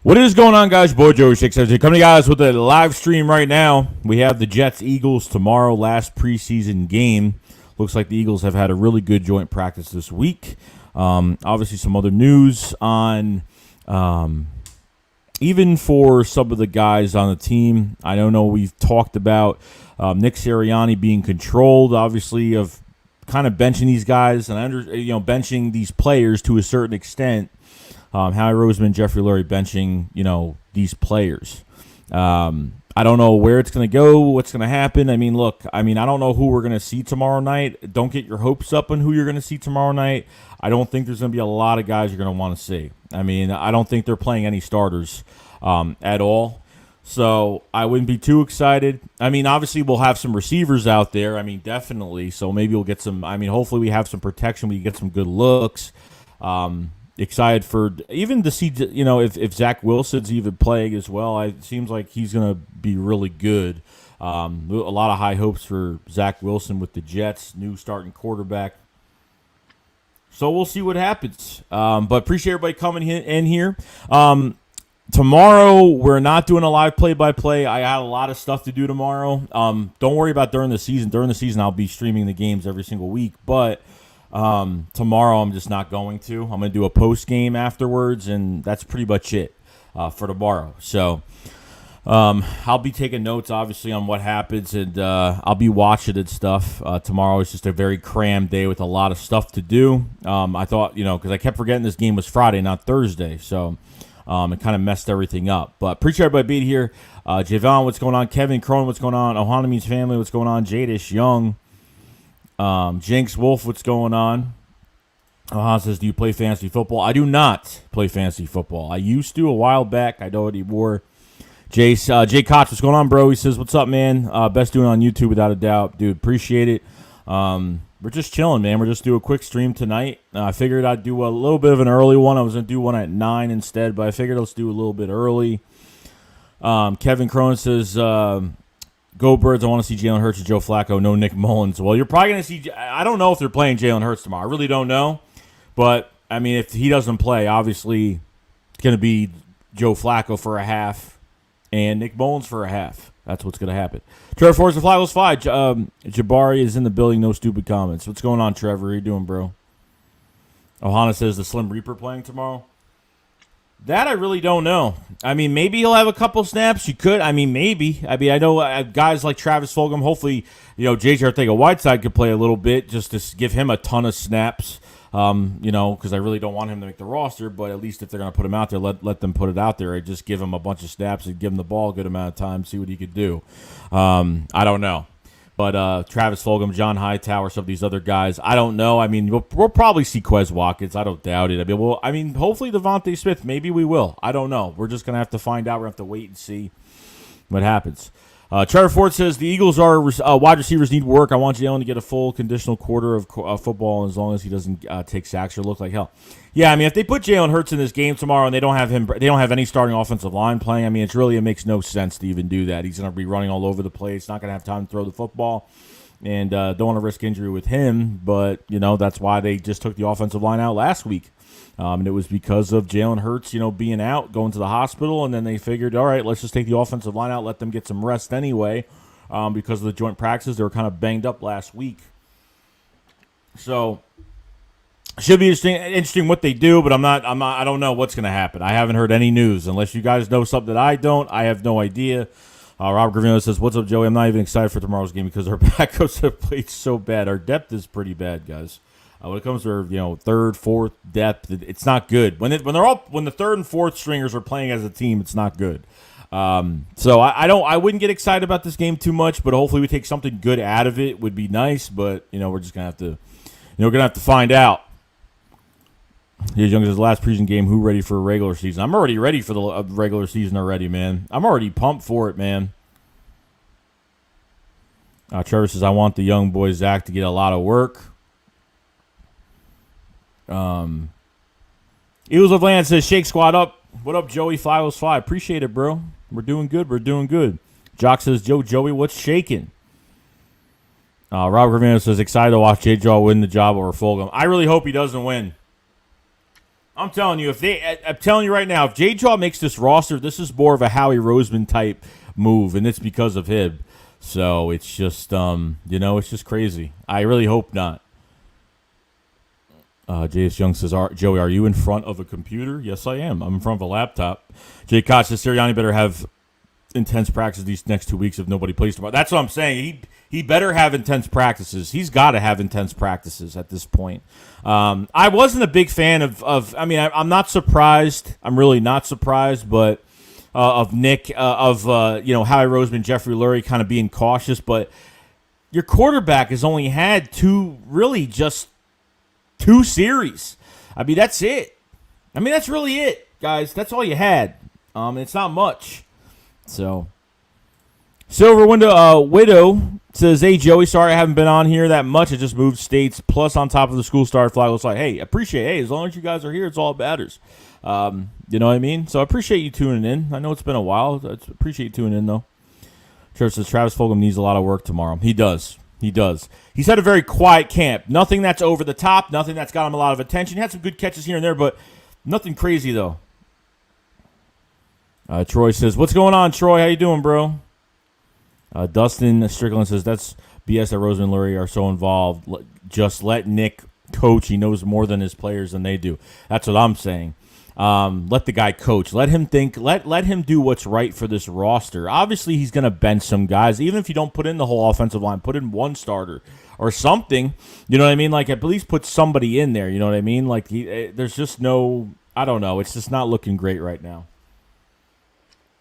What is going on, guys? Boy Joey 670 coming to you guys with a live stream right now. We have the Jets-Eagles tomorrow, last preseason game. Looks like the Eagles have had a really good joint practice this week. Obviously, some other news on even for some of the guys on the team. I don't know. We've talked about Nick Sirianni being controlled, obviously, of kind of benching these guys and benching these players to a certain extent. Howie Roseman, Jeffrey Lurie benching, these players. I don't know where it's going to go, what's going to happen. I don't know who we're going to see tomorrow night. Don't get your hopes up on who you're going to see tomorrow night. I don't think there's going to be a lot of guys you're going to want to see. I don't think they're playing any starters at all. So I wouldn't be too excited. Obviously we'll have some receivers out there. Definitely. So maybe we'll get some. Hopefully we have some protection. We get some good looks. Excited for even to see, if Zach Wilson's even playing as well. It seems like he's going to be really good. A lot of high hopes for Zach Wilson with the Jets, new starting quarterback. So we'll see what happens. But appreciate everybody coming in here. Tomorrow, we're not doing a live play-by-play. I have a lot of stuff to do tomorrow. Don't worry about during the season. During the season, I'll be streaming the games every single week. But tomorrow, I'm just not going to. I'm going to do a post-game afterwards, and that's pretty much it for tomorrow. So I'll be taking notes, obviously, on what happens, and I'll be watching and stuff. Tomorrow is just a very crammed day with a lot of stuff to do. I thought, because I kept forgetting this game was Friday, not Thursday, so it kind of messed everything up. But appreciate everybody being here. Javon, what's going on? Kevin Cronin, what's going on? Ohanami's family, what's going on? Jadish Young. Jinx Wolf, what's going on? Ohan says, do you play fantasy football? I do not play fantasy football. I used to a while back. I don't anymore. Jay Koch, what's going on, bro? He says, what's up, man? Best doing on YouTube without a doubt. Dude, appreciate it. We're just chilling, man. We're just doing a quick stream tonight. I figured I'd do a little bit of an early one. I was going to do one at 9 instead, but I figured let's do a little bit early. Kevin Cronin says, go Birds, I want to see Jalen Hurts and Joe Flacco, no Nick Mullins. Well, you're probably going to see – I don't know if they're playing Jalen Hurts tomorrow. I really don't know. But, if he doesn't play, obviously it's going to be Joe Flacco for a half and Nick Mullins for a half. That's what's going to happen. Trevor Forrest, the Flacco's 5. Jabari is in the building, no stupid comments. What's going on, Trevor? How you doing, bro? Ohana says the Slim Reaper playing tomorrow. That I really don't know. Maybe he'll have a couple snaps. You could. Maybe. I know guys like Travis Fulgham. Hopefully, J.J. Arcega-Whiteside could play a little bit just to give him a ton of snaps. Because I really don't want him to make the roster. But at least if they're going to put him out there, let them put it out there. I just give him a bunch of snaps and give him the ball a good amount of time, see what he could do. I don't know. But Travis Fulgham, John Hightower, some of these other guys, I don't know. We'll probably see Quez Watkins. I don't doubt it. Hopefully Devontae Smith. Maybe we will. I don't know. We're just going to have to find out. We're going to have to wait and see what happens. Trevor Ford says, the Eagles are wide receivers need work. I want Jalen to get a full conditional quarter of football as long as he doesn't take sacks or look like hell. Yeah, if they put Jalen Hurts in this game tomorrow and they don't have any starting offensive line playing, it makes no sense to even do that. He's going to be running all over the place, not going to have time to throw the football, and don't want to risk injury with him. But, that's why they just took the offensive line out last week. And it was because of Jalen Hurts, being out, going to the hospital, and then they figured, all right, let's just take the offensive line out, let them get some rest anyway, because of the joint practices. They were kind of banged up last week. So should be interesting what they do, but I don't know what's going to happen. I haven't heard any news. Unless you guys know something that I don't, I have no idea. Rob Gravino says, what's up, Joey? I'm not even excited for tomorrow's game because our backups have played so bad. Our depth is pretty bad, guys. When it comes to third, fourth depth, it's not good. When the third and fourth stringers are playing as a team, it's not good. So I wouldn't get excited about this game too much, but hopefully we take something good out of it. Would be nice, but we're just gonna have to find out. Here's Young says, last preseason game. Who ready for a regular season? I'm already ready for the regular season already, man. I'm already pumped for it, man. Trevor says, I want the young boy Zach to get a lot of work. Eagles of Land says, Shake Squad up. What up, Joey? Files 5. Appreciate it, bro. We're doing good. Jock says, Joey, what's shaking? Robert Ravino says, excited to watch J-Jaw win the job over Fulgham. I really hope he doesn't win. I'm telling you, I'm telling you right now, if J-Jaw makes this roster, this is more of a Howie Roseman type move, and it's because of him. So it's just, it's just crazy. I really hope not. J.S. Young says, Joey, are you in front of a computer? Yes, I am. I'm in front of a laptop. Jay Koch says, Sirianni better have intense practices these next 2 weeks if nobody plays tomorrow. That's what I'm saying. He better have intense practices. He's got to have intense practices at this point. I wasn't a big fan I'm not surprised. I'm really not surprised, but of Nick, Howie Roseman, Jeffrey Lurie kind of being cautious. But your quarterback has only had two series. I mean, that's it. I mean, that's really it, guys. That's all you had. It's not much. So, Silver Widow says, hey, Joey, sorry I haven't been on here that much. I just moved states. Plus, on top of the school start flag, it's like, hey, as long as you guys are here, it's all that matters. You know what I mean? So, I appreciate you tuning in. I know it's been a while. I appreciate you tuning in, though. Church says, Travis Fulgham needs a lot of work tomorrow. He does. He's had a very quiet camp. Nothing that's over the top. Nothing that's got him a lot of attention. He had some good catches here and there, but nothing crazy, though. Troy says, what's going on, Troy? How you doing, bro? Dustin Strickland says, that's BS that Roseman and Lurie are so involved. Just let Nick coach. He knows more than his players than they do. That's what I'm saying. Let the guy coach. Let him think. Let him do what's right for this roster. Obviously, he's going to bench some guys. Even if you don't put in the whole offensive line, put in one starter or something. You know what I mean? Like, at least put somebody in there. You know what I mean? Like, there's just no – I don't know. It's just not looking great right now.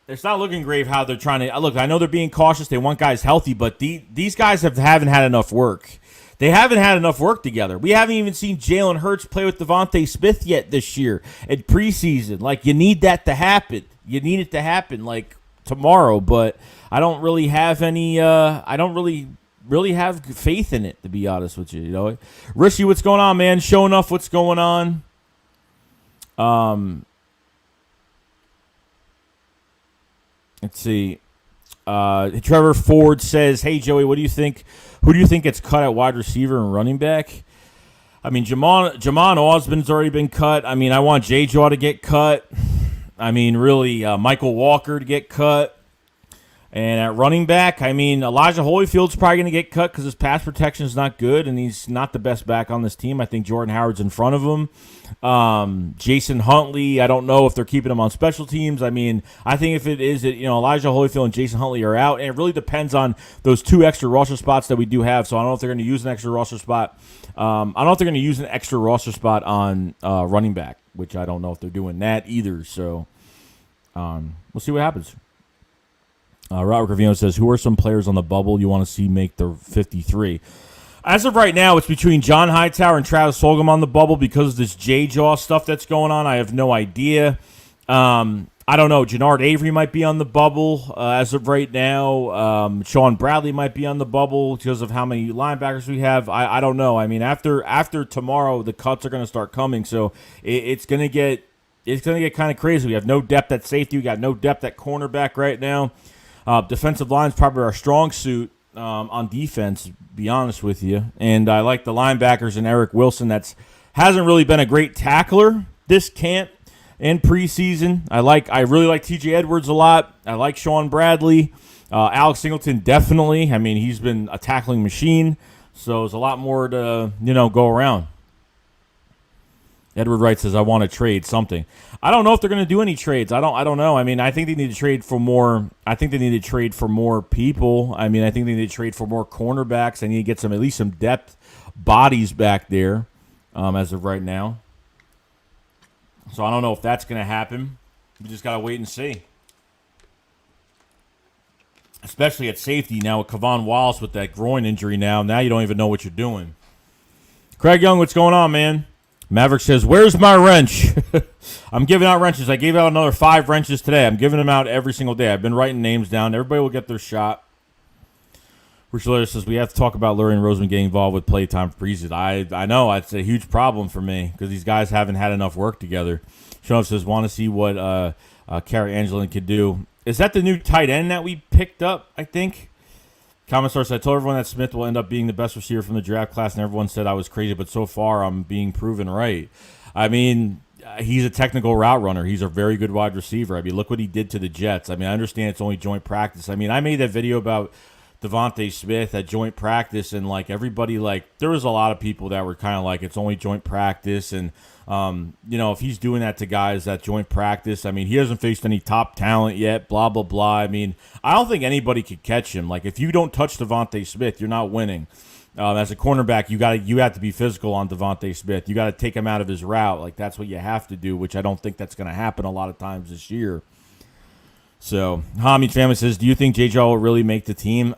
It's not looking great how they're trying to – look, I know they're being cautious. They want guys healthy, but these guys haven't had enough work. They haven't had enough work together. We haven't even seen Jalen Hurts play with Devontae Smith yet this year at preseason. Like, you need that to happen. You need it to happen, like, tomorrow. But I don't really have any I don't really have faith in it, to be honest with you. You know, Rishi, what's going on, man? Show enough what's going on. Let's see. Trevor Ford says, hey, Joey, what do you think? Who do you think gets cut at wide receiver and running back? I mean, Jamon Osborne's already been cut. I mean, I want J-Jaw to get cut. I mean, really, Michael Walker to get cut. And at running back, I mean, Elijah Holyfield's probably going to get cut because his pass protection is not good, and he's not the best back on this team. I think Jordan Howard's in front of him. Jason Huntley, I don't know if they're keeping him on special teams. I mean, I think if it is, Elijah Holyfield and Jason Huntley are out, and it really depends on those two extra roster spots that we do have. So I don't know if they're going to use an extra roster spot. I don't know if they're going to use an extra roster spot on running back, which I don't know if they're doing that either. So we'll see what happens. Robert Gravino says, who are some players on the bubble you want to see make the 53? As of right now, it's between John Hightower and Travis Fulgham on the bubble because of this J-Jaw stuff that's going on. I have no idea. I don't know. Jannard Avery might be on the bubble as of right now. Sean Bradley might be on the bubble because of how many linebackers we have. I don't know. I mean, after tomorrow, the cuts are going to start coming, so it's going to get kind of crazy. We have no depth at safety. We got no depth at cornerback right now. Defensive line is probably our strong suit on defense, to be honest with you. And I like the linebackers and Eric Wilson. Hasn't really been a great tackler this camp and preseason. I really like TJ Edwards a lot. I like Sean Bradley. Alex Singleton, definitely. I mean, he's been a tackling machine, so there's a lot more to go around. Edward Wright says, I want to trade something. I don't know if they're going to do any trades. I don't know. I mean, I think they need to trade for more. I think they need to trade for more people. I mean, I think they need to trade for more cornerbacks. They need to get at least some depth bodies back there as of right now. So I don't know if that's going to happen. We just got to wait and see. Especially at safety now with Kevon Wallace with that groin injury now. Now you don't even know what you're doing. Craig Young, what's going on, man? Maverick says, where's my wrench? I'm giving out wrenches. I gave out another 5 wrenches today. I'm giving them out every single day. I've been writing names down. Everybody will get their shot. Richard says, we have to talk about Lurie and Roseman getting involved with playtime for preseason. I know. It's a huge problem for me because these guys haven't had enough work together. Sean says, want to see what Carrie Angelin could do. Is that the new tight end that we picked up, I think? Comment source, I told everyone that Smith will end up being the best receiver from the draft class, and everyone said I was crazy, but so far I'm being proven right. I mean, he's a technical route runner. He's a very good wide receiver. I mean, look what he did to the Jets. I mean, I understand it's only joint practice. I mean, I made that video about Devontae Smith at joint practice, and like everybody, like there was a lot of people that were kind of like it's only joint practice, and if he's doing that to guys at joint practice, I mean, he hasn't faced any top talent yet. Blah blah blah. I mean, I don't think anybody could catch him. Like if you don't touch Devontae Smith, you're not winning. As a cornerback, you have to be physical on Devontae Smith. You got to take him out of his route. Like that's what you have to do, which I don't think that's going to happen a lot of times this year. So, Hamid Family says, do you think J.J. will really make the team?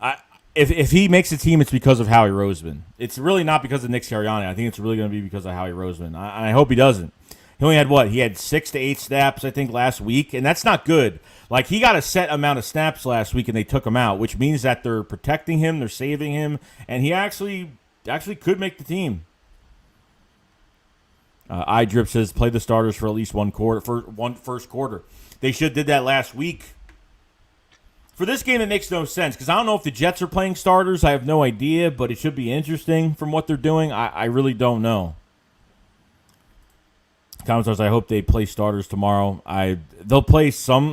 If he makes the team, it's because of Howie Roseman. It's really not because of Nick Sirianni. I think it's really going to be because of Howie Roseman. I hope he doesn't. He only had He had 6 to 8 snaps, I think, last week, and that's not good. Like, he got a set amount of snaps last week, and they took him out, which means that they're protecting him, they're saving him, and he actually could make the team. iDrip says, play the starters for at least first quarter. They should have did that last week. For this game, it makes no sense, because I don't know if the Jets are playing starters. I have no idea, but it should be interesting from what they're doing. I really don't know. Commentators, I hope they play starters tomorrow. They'll play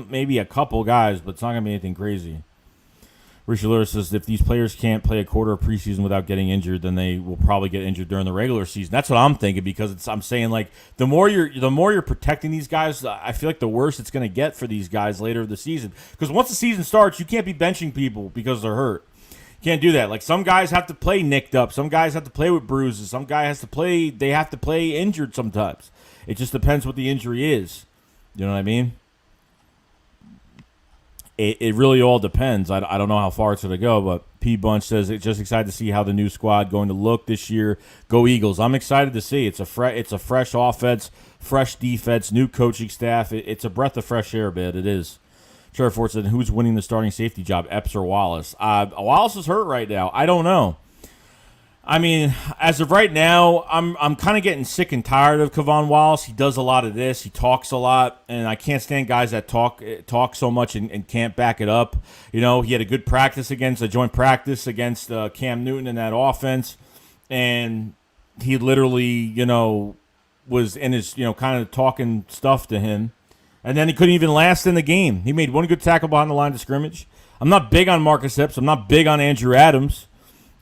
maybe a couple guys, but it's not going to be anything crazy. Richard Lewis says, if these players can't play a quarter of preseason without getting injured, then they will probably get injured during the regular season. That's what I'm thinking, because I'm saying, like, the more you're protecting these guys, I feel like the worse it's going to get for these guys later in the season. Because once the season starts, you can't be benching people because they're hurt. You can't do that. Like, some guys have to play nicked up. Some guys have to play with bruises. Some guy have to play injured sometimes. It just depends what the injury is. You know what I mean? It really all depends. I don't know how far it's going to go, but P. Bunch says it's just excited to see how the new squad going to look this year. Go Eagles. I'm excited to see. It's a fresh offense, fresh defense, new coaching staff. It's a breath of fresh air, man. It is. Trevor Ford said, who's winning the starting safety job, Epps or Wallace? Wallace is hurt right now. I don't know. I mean, as of right now, I'm kind of getting sick and tired of Kevon Wallace. He does a lot of this. He talks a lot, and I can't stand guys that talk so much and can't back it up. You know, he had a good joint practice against Cam Newton in that offense, and he literally, was in his, kind of talking stuff to him, and then he couldn't even last in the game. He made one good tackle behind the line of scrimmage. I'm not big on Marcus Epps. I'm not big on Andrew Adams.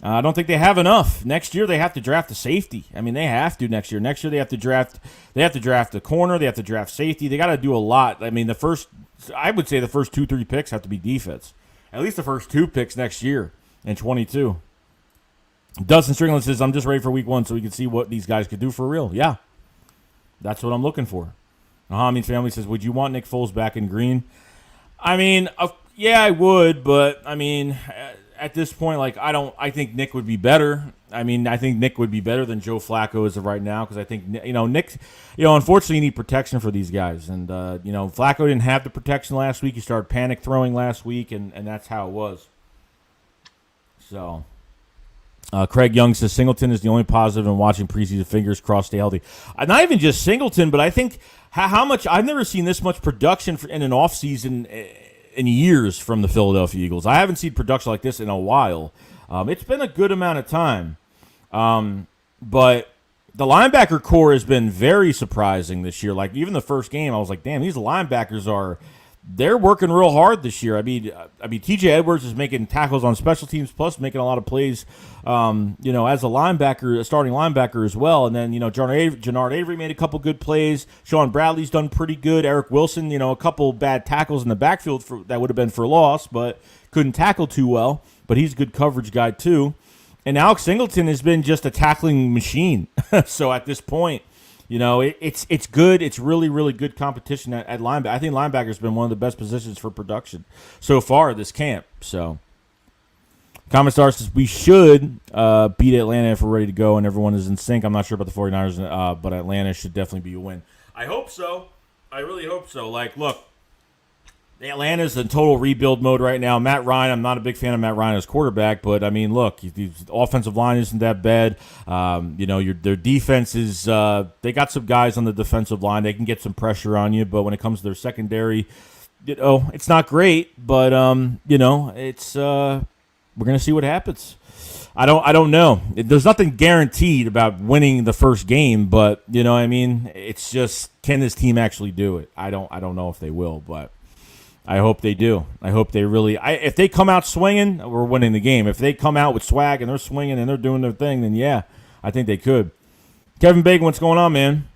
I don't think they have enough. Next year they have to draft a safety. I mean, they have to next year. Next year they have to draft a corner. They have to draft safety. They got to do a lot. I mean, I would say the first 2-3 picks have to be defense. At least the first 2 picks next year in 22. Dustin Strickland says, I'm just ready for week 1 so we can see what these guys could do for real. Yeah, that's what I'm looking for. Nahamid's family says, would you want Nick Foles back in green? I mean, yeah, I would, but I mean, at this point, like, I think Nick would be better. I mean, I think Nick would be better than Joe Flacco as of right now, because I think, Nick, unfortunately you need protection for these guys. And, Flacco didn't have the protection last week. He started panic throwing last week, and that's how it was. So, Craig Young says Singleton is the only positive in watching preseason. Fingers crossed, stay healthy. Not even just Singleton, but I think how much – I've never seen this much production in an offseason in years from the Philadelphia Eagles. I haven't seen production like this in a while. It's been a good amount of time. But the linebacker core has been very surprising this year. Like, even the first game, I was like, damn, these linebackers they're working real hard this year. I mean, T.J. Edwards is making tackles on special teams, plus making a lot of plays, as a starting linebacker as well. And then, Jannard Avery made a couple good plays. Sean Bradley's done pretty good. Eric Wilson, a couple bad tackles in the backfield that would have been for loss, but couldn't tackle too well. But he's a good coverage guy too. And Alex Singleton has been just a tackling machine. So at this point, it's good. It's really, really good competition at linebacker. I think linebacker's been one of the best positions for production so far this camp. So, Common Star says we should beat Atlanta if we're ready to go and everyone is in sync. I'm not sure about the 49ers, but Atlanta should definitely be a win. I hope so. I really hope so. Like, look, Atlanta's in total rebuild mode right now. Matt Ryan, I'm not a big fan of Matt Ryan as quarterback, but, I mean, look, the offensive line isn't that bad. Their defense is they got some guys on the defensive line. They can get some pressure on you, but when it comes to their secondary, it's not great, but, it's we're going to see what happens. I don't know. There's nothing guaranteed about winning the first game, but you know what I mean? It's just, can this team actually do it? I don't know if they will, but I hope they do. I hope they really if they come out swinging, we're winning the game. If they come out with swag and they're swinging and they're doing their thing, then yeah, I think they could. Kevin Bacon, what's going on, man?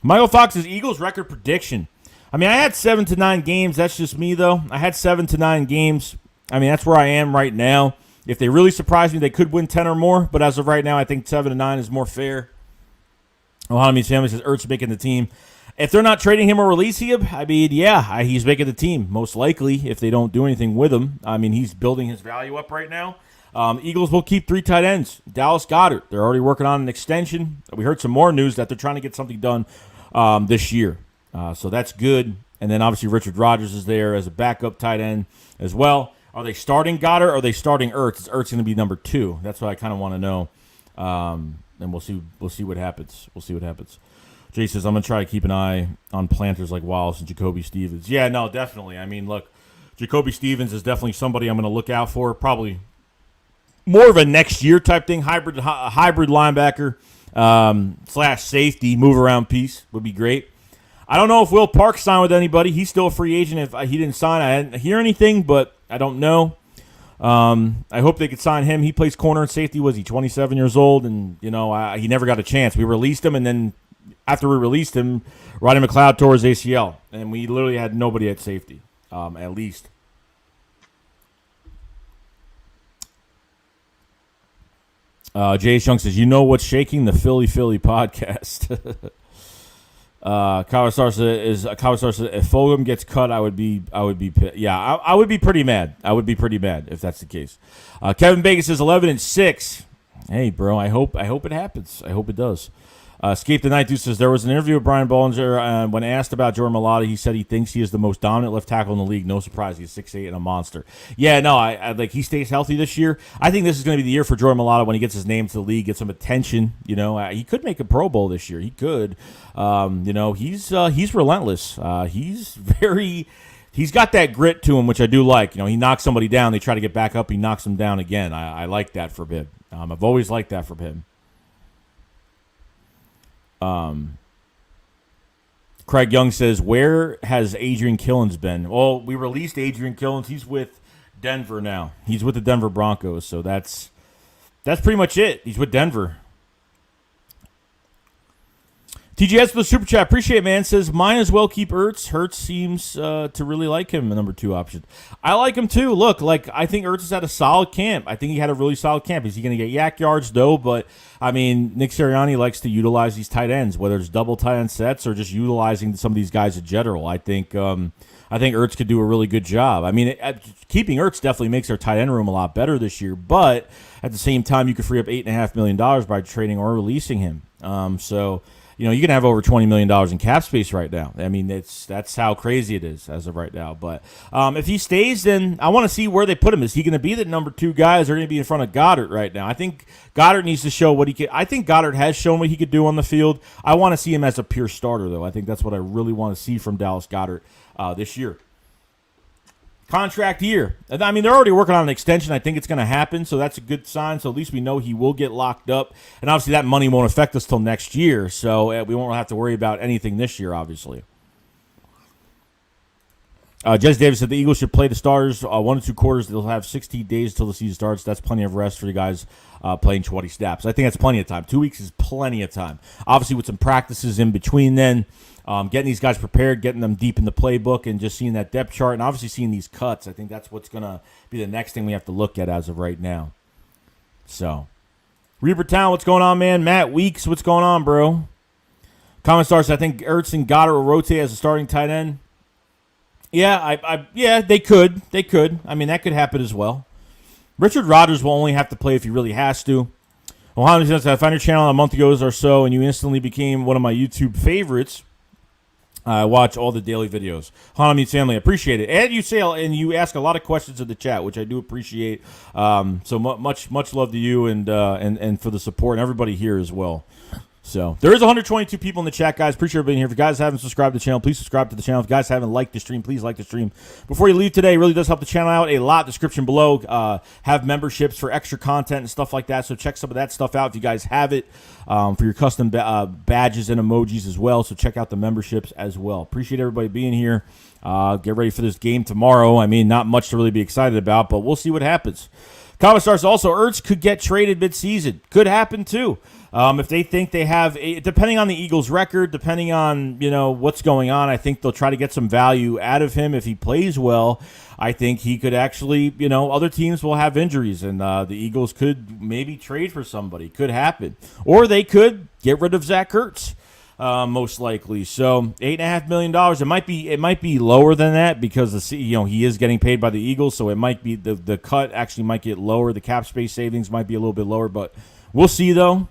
Michael Fox's Eagles record prediction. I mean, I had 7 to 9 games. That's just me, though. I had 7 to 9 games. I mean, that's where I am right now. If they really surprise me, they could win 10 or more. But as of right now, I think 7 to 9 is more fair. Ohana's family says Ertz making the team. If they're not trading him or releasing him, I mean, yeah, he's making the team. Most likely, if they don't do anything with him. I mean, he's building his value up right now. Eagles will keep 3 tight ends. Dallas Goedert, they're already working on an extension. We heard some more news that they're trying to get something done this year. So that's good. And then obviously Richard Rodgers is there as a backup tight end as well. Are they starting Goddard or are they starting Ertz? Is Ertz going to be number 2? That's what I kind of want to know. And we'll see what happens. We'll see what happens. Jay says, I'm going to try to keep an eye on planters like Wallace and Jacoby Stevens. Yeah, no, definitely. I mean, look, Jacoby Stevens is definitely somebody I'm going to look out for. Probably more of a next year type thing, hybrid linebacker / safety, move around piece would be great. I don't know if Will Parks signed with anybody. He's still a free agent. If he didn't sign, I didn't hear anything, but I don't know. I hope they could sign him. He plays corner and safety. Was he 27 years old? And, you know, he never got a chance. We released him, and then after we released him, Rodney McLeod tore his ACL, and we literally had nobody at safety, at least. Jay Shunk says, you know what's shaking? The Philly podcast. Kawasar says, if Fulgham gets cut, I would be yeah, I would be pretty mad. I would be pretty mad if that's the case. Kevin Bacon says 11-6. Hey, bro, I hope it happens. I hope it does. Escape the Night Dude says there was an interview with Brian Bollinger. When asked about Jordan Mailata, he said he thinks he is the most dominant left tackle in the league. No surprise, he's 6'8" and a monster. Yeah, no, I like he stays healthy this year. I think this is going to be the year for Jordan Mailata when he gets his name to the league, gets some attention. You know, he could make a Pro Bowl this year. He could. You know, he's relentless. He's got that grit to him, which I do like. You know, he knocks somebody down, they try to get back up, he knocks them down again. I like that from him. I've always liked that from him. Craig Young says, where has Adrian Killins been? Well, we released Adrian Killins. He's with Denver now. He's with the Denver Broncos, so that's pretty much it. He's with Denver. TGS for the Super Chat. Appreciate it, man. Says, might as well keep Ertz. Hurts seems to really like him, the number 2 option. I like him, too. Look, like I think Ertz has had a solid camp. I think he had a really solid camp. Is he going to get yak yards? No, but, I mean, Nick Sirianni likes to utilize these tight ends, whether it's double tight end sets or just utilizing some of these guys in general. I think Ertz could do a really good job. I mean, keeping Ertz definitely makes our tight end room a lot better this year, but at the same time, you could free up $8.5 million by trading or releasing him. So, you know, you can have over $20 million in cap space right now. I mean, that's how crazy it is as of right now. But if he stays, then I want to see where they put him. Is he going to be the number 2 guy? Is he going to be in front of Goddard right now? I think Goddard needs to show what he can. I think Goddard has shown what he could do on the field. I want to see him as a pure starter, though. I think that's what I really want to see from Dallas Goedert this year. Contract year. I mean, they're already working on an extension. I think it's going to happen, so that's a good sign. So at least we know he will get locked up. And obviously that money won't affect us till next year, so we won't have to worry about anything this year, obviously. Jez Davis said the Eagles should play the starters 1 to 2 quarters. They'll have 16 days till the season starts. That's plenty of rest for you guys playing 20 snaps. I think that's plenty of time. 2 weeks is plenty of time. Obviously with some practices in between then, getting these guys prepared, getting them deep in the playbook, and just seeing that depth chart, and obviously seeing these cuts. I think that's what's going to be the next thing we have to look at as of right now. So, Reaper Town, what's going on, man? Matt Weeks, what's going on, bro? Comment stars, I think Ertz and Goddard will rotate as a starting tight end. Yeah, yeah, they could. They could. I mean, that could happen as well. Richard Rodgers will only have to play if he really has to. Ohana says, I found your channel a month ago or so, and you instantly became one of my YouTube favorites. I watch all the daily videos. Hana Meets Family, I appreciate it. And you ask a lot of questions in the chat, which I do appreciate. So much love to you and for the support and everybody here as well. So there is 122 people in the chat, guys. Appreciate you being here. If you guys haven't subscribed to the channel, please subscribe to the channel. If you guys haven't liked the stream, please like the stream. Before you leave today, it really does help the channel out a lot. Description below. Have memberships for extra content and stuff like that. So check some of that stuff out if you guys have it, for your custom badges and emojis as well. So check out the memberships as well. Appreciate everybody being here. Get ready for this game tomorrow. I mean, not much to really be excited about, but we'll see what happens. Comment starts also, Ertz could get traded midseason. Could happen too. If they think they have, depending on the Eagles' record, depending on what's going on, I think they'll try to get some value out of him if he plays well. I think he could actually, other teams will have injuries, and the Eagles could maybe trade for somebody. Could happen, or they could get rid of Zach Ertz. Most likely. So $8.5 million. It might be lower than that because he is getting paid by the Eagles, so it might be the cut actually might get lower. The cap space savings might be a little bit lower, but we'll see though.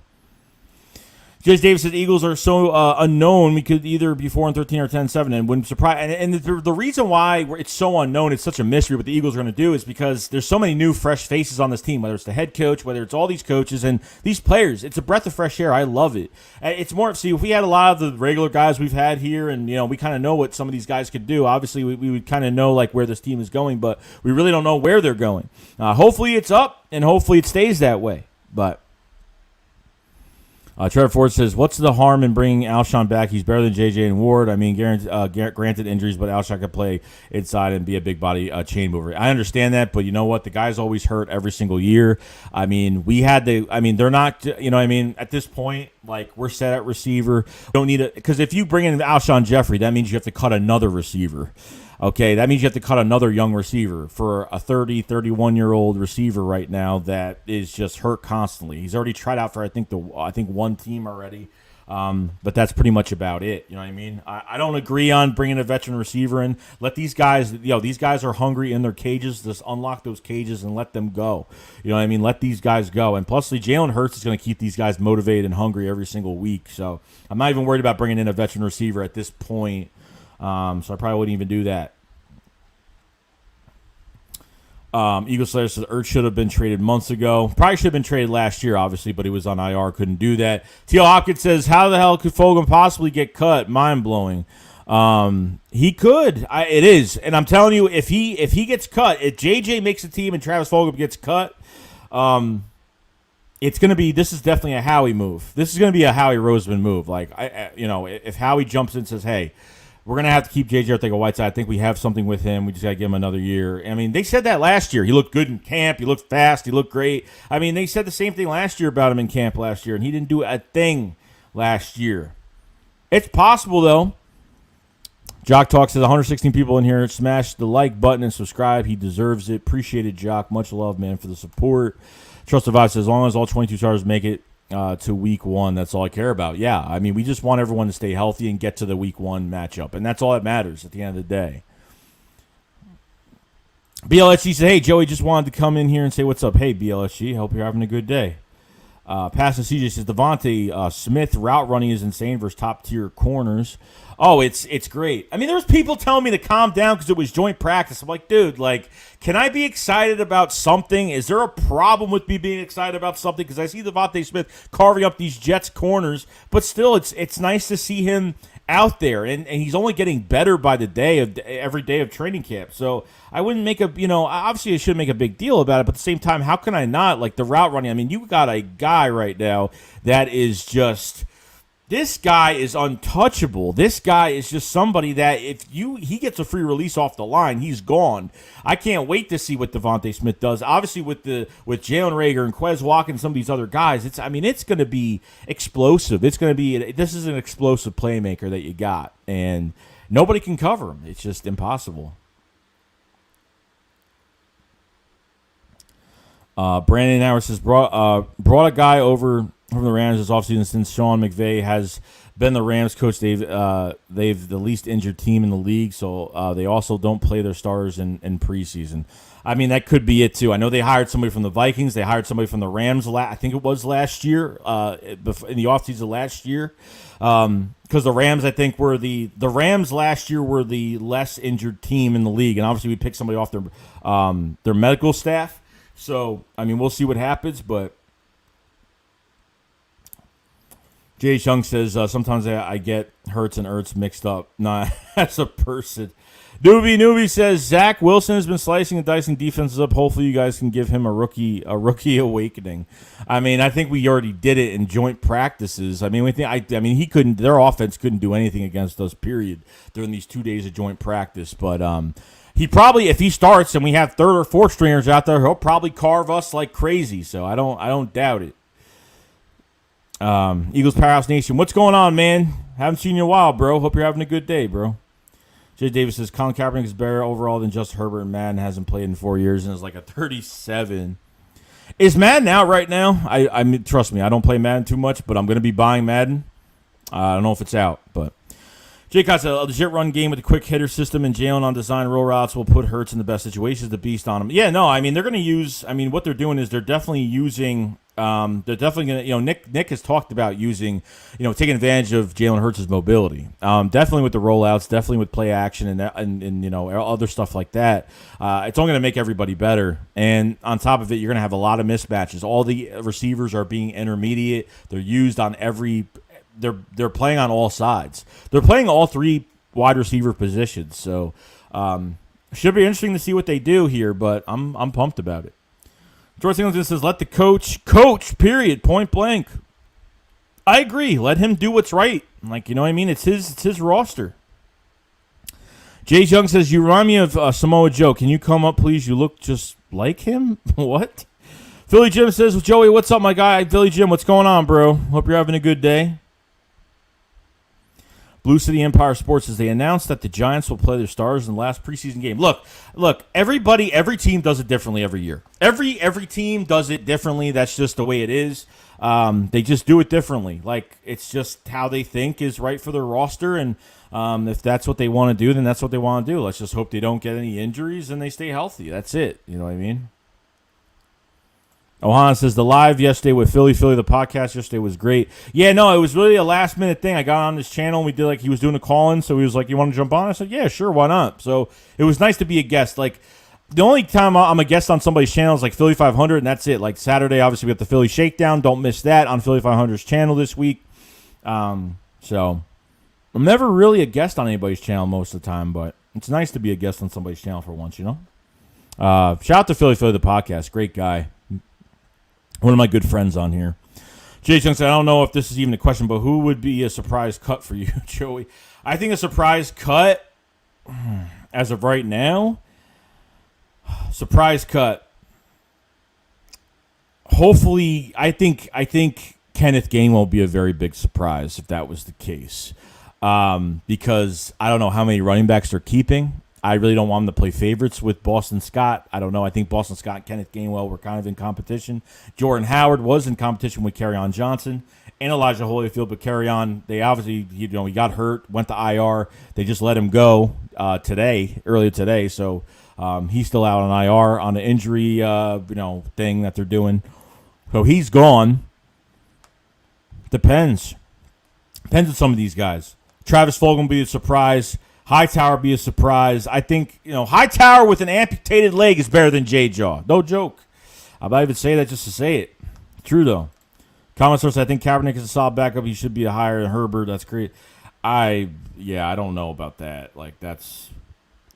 James Davis said the Eagles are so unknown. We could either be 4-13 or 10-7, and wouldn't surprise. And the reason why it's so unknown, it's such a mystery what the Eagles are going to do, is because there's so many new, fresh faces on this team. Whether it's the head coach, whether it's all these coaches and these players, it's a breath of fresh air. I love it. It's more. See, if we had a lot of the regular guys we've had here, and we kind of know what some of these guys could do. Obviously, we would kind of know like where this team is going, but we really don't know where they're going. Hopefully, it's up, and hopefully, it stays that way. But. Trevor Ford says, what's the harm in bringing Alshon back? He's better than JJ and Ward. I mean, granted injuries, but Alshon could play inside and be a big body chain mover. I understand that, but you know what? The guy's always hurt every single year. I mean, they're not, at this point, like, we're set at receiver. Don't need because if you bring in Alshon Jeffrey, that means you have to cut another receiver. Okay, that means you have to cut another young receiver for a 30, 31-year-old receiver right now that is just hurt constantly. He's already tried out for, I think one team already, but that's pretty much about it. You know what I mean? I don't agree on bringing a veteran receiver in. Let these guys, these guys are hungry in their cages. Just unlock those cages and let them go. You know what I mean? Let these guys go. And plus, Jalen Hurts is going to keep these guys motivated and hungry every single week. So I'm not even worried about bringing in a veteran receiver at this point. So I probably wouldn't even do that. Eagle Slayer says Ertz should have been traded months ago. Probably should have been traded last year, obviously, but he was on IR, couldn't do that. T.L. Hopkins says, how the hell could Fulgham possibly get cut? Mind-blowing. He could. It is. And I'm telling you, if he gets cut, if JJ makes a team and Travis Fulgham gets cut, it's going to be, this is definitely a Howie move. This is going to be a Howie Roseman move. Like, if Howie jumps in and says, hey, we're going to have to keep J.J. Arcega-Whiteside. I think we have something with him. We just got to give him another year. I mean, they said that last year. He looked good in camp. He looked fast. He looked great. I mean, they said the same thing last year about him in camp last year, and he didn't do a thing last year. It's possible, though. Jock Talk says 116 people in here. Smash the like button and subscribe. He deserves it. Appreciate it, Jock. Much love, man, for the support. Trust the Vibe says, as long as all 22 starters make it to week one, that's all I care about. Yeah, I mean, we just want everyone to stay healthy and get to the week one matchup, and that's all that matters at the end of the day. BLSG said, hey, Joey, just wanted to come in here and say what's up. Hey, BLSG, hope you're having a good day. Pastor CJ says, Devontae Smith route running is insane versus top-tier corners. Oh, it's great. I mean, there was people telling me to calm down because it was joint practice. I'm like, dude, can I be excited about something? Is there a problem with me being excited about something? Because I see Devontae Smith carving up these Jets corners, but still, it's nice to see him out there, and he's only getting better by the day of every day of training camp. So I wouldn't make obviously I shouldn't make a big deal about it, but at the same time, how can I not? Like the route running, I mean, you got a guy right now that is just, this guy is untouchable. This guy is just somebody that he gets a free release off the line, he's gone. I can't wait to see what Devontae Smith does. Obviously, with Jalen Reagor and Quez Walker and some of these other guys, it's going to be explosive. This is an explosive playmaker that you got, and nobody can cover him. It's just impossible. Brandon Howard says brought a guy over from the Rams this offseason since Sean McVay has been the Rams coach. They've the least injured team in the league, so they also don't play their starters in preseason. I mean, that could be it too. I know they hired somebody from the Vikings. They hired somebody from the Rams. I think it was last year, in the offseason last year, because the Rams, I think, were the Rams last year were the less injured team in the league, and obviously we picked somebody off their medical staff. So I mean, we'll see what happens, but. Jay Chung says, sometimes I get Hurts and Ertz mixed up. Not as a person. Newbie says, Zach Wilson has been slicing and dicing defenses up. Hopefully you guys can give him a rookie awakening. I mean, I think we already did it in joint practices. I mean, he couldn't. Their offense couldn't do anything against us, period, during these 2 days of joint practice. But he probably, if he starts and we have third or fourth stringers out there, he'll probably carve us like crazy. So I don't doubt it. Eagles Powerhouse Nation, what's going on, man? Haven't seen you in a while, bro. Hope you're having a good day, bro. Jay Davis says Colin Kaepernick is better overall than just Herbert, and Madden hasn't played in 4 years and is like a 37. Is Madden out right now? I mean, trust me, I don't play Madden too much, but I'm going to be buying Madden. I don't know if it's out, but Jay Cott said a legit run game with a quick hitter system and Jalen on design roll routes will put Hurts in the best situations. The beast on him. Yeah, no, I mean they're going to use. I mean what they're doing is they're definitely using. They're definitely going to. You know, Nick has talked about using. You know, taking advantage of Jalen Hurts' mobility. Definitely with the rollouts. Definitely with play action and you know other stuff like that. It's only going to make everybody better. And on top of it, you're going to have a lot of mismatches. All the receivers are being intermediate. They're used on every. They're playing on all sides. They're playing all three wide receiver positions. So should be interesting to see what they do here. But I'm pumped about it. George Singleton says, "Let the coach, period, point blank." I agree. Let him do what's right. Like, you know what I mean? It's his roster. Jay Young says, "You remind me of Samoa Joe. Can you come up, please? You look just like him." What? Philly Jim says, "Joey, what's up, my guy?" Philly Jim, what's going on, bro? Hope you're having a good day. Blue City Empire Sports says they announced that the Giants will play their stars in the last preseason game. Look, every team does it differently every year. Every team does it differently. That's just the way it is. They just do it differently. Like, it's just how they think is right for their roster, and if that's what they want to do, then that's what they want to do. Let's just hope they don't get any injuries and they stay healthy. That's it. You know what I mean? Ohana says the live yesterday with Philly, the podcast yesterday was great. Yeah, no, it was really a last-minute thing. I got on this channel, and we did, like, he was doing a call-in, so he was like, "You want to jump on?" I said, "Yeah, sure, why not?" So it was nice to be a guest. Like, the only time I'm a guest on somebody's channel is, like, Philly 500, and that's it. Like, Saturday, obviously, we got the Philly Shakedown. Don't miss that on Philly 500's channel this week. So I'm never really a guest on anybody's channel most of the time, but it's nice to be a guest on somebody's channel for once, you know? Shout out to Philly, the podcast. Great guy. One of my good friends on here. Jason said, "I don't know if this is even a question, but who would be a surprise cut for you, Joey?" I think a surprise cut, as of right now, surprise cut. Hopefully, I think Kenneth Gainwell will be a very big surprise if that was the case. Because I don't know how many running backs they're keeping. I really don't want him to play favorites with Boston Scott. I don't know. I think Boston Scott and Kenneth Gainwell were kind of in competition. Jordan Howard was in competition with Kerryon Johnson and Elijah Holyfield, but Kerryon, they obviously, he got hurt, went to IR. They just let him go earlier today. So he's still out on IR on the injury, thing that they're doing. So he's gone. Depends on some of these guys. Travis Fulgham will be a surprise. Hightower be a surprise. I think, Hightower with an amputated leg is better than J-Jaw. No joke. I might even say that just to say it. True, though. Comment source, I think Kaepernick is a solid backup. He should be higher than Herbert. That's great. I don't know about that. Like, that's...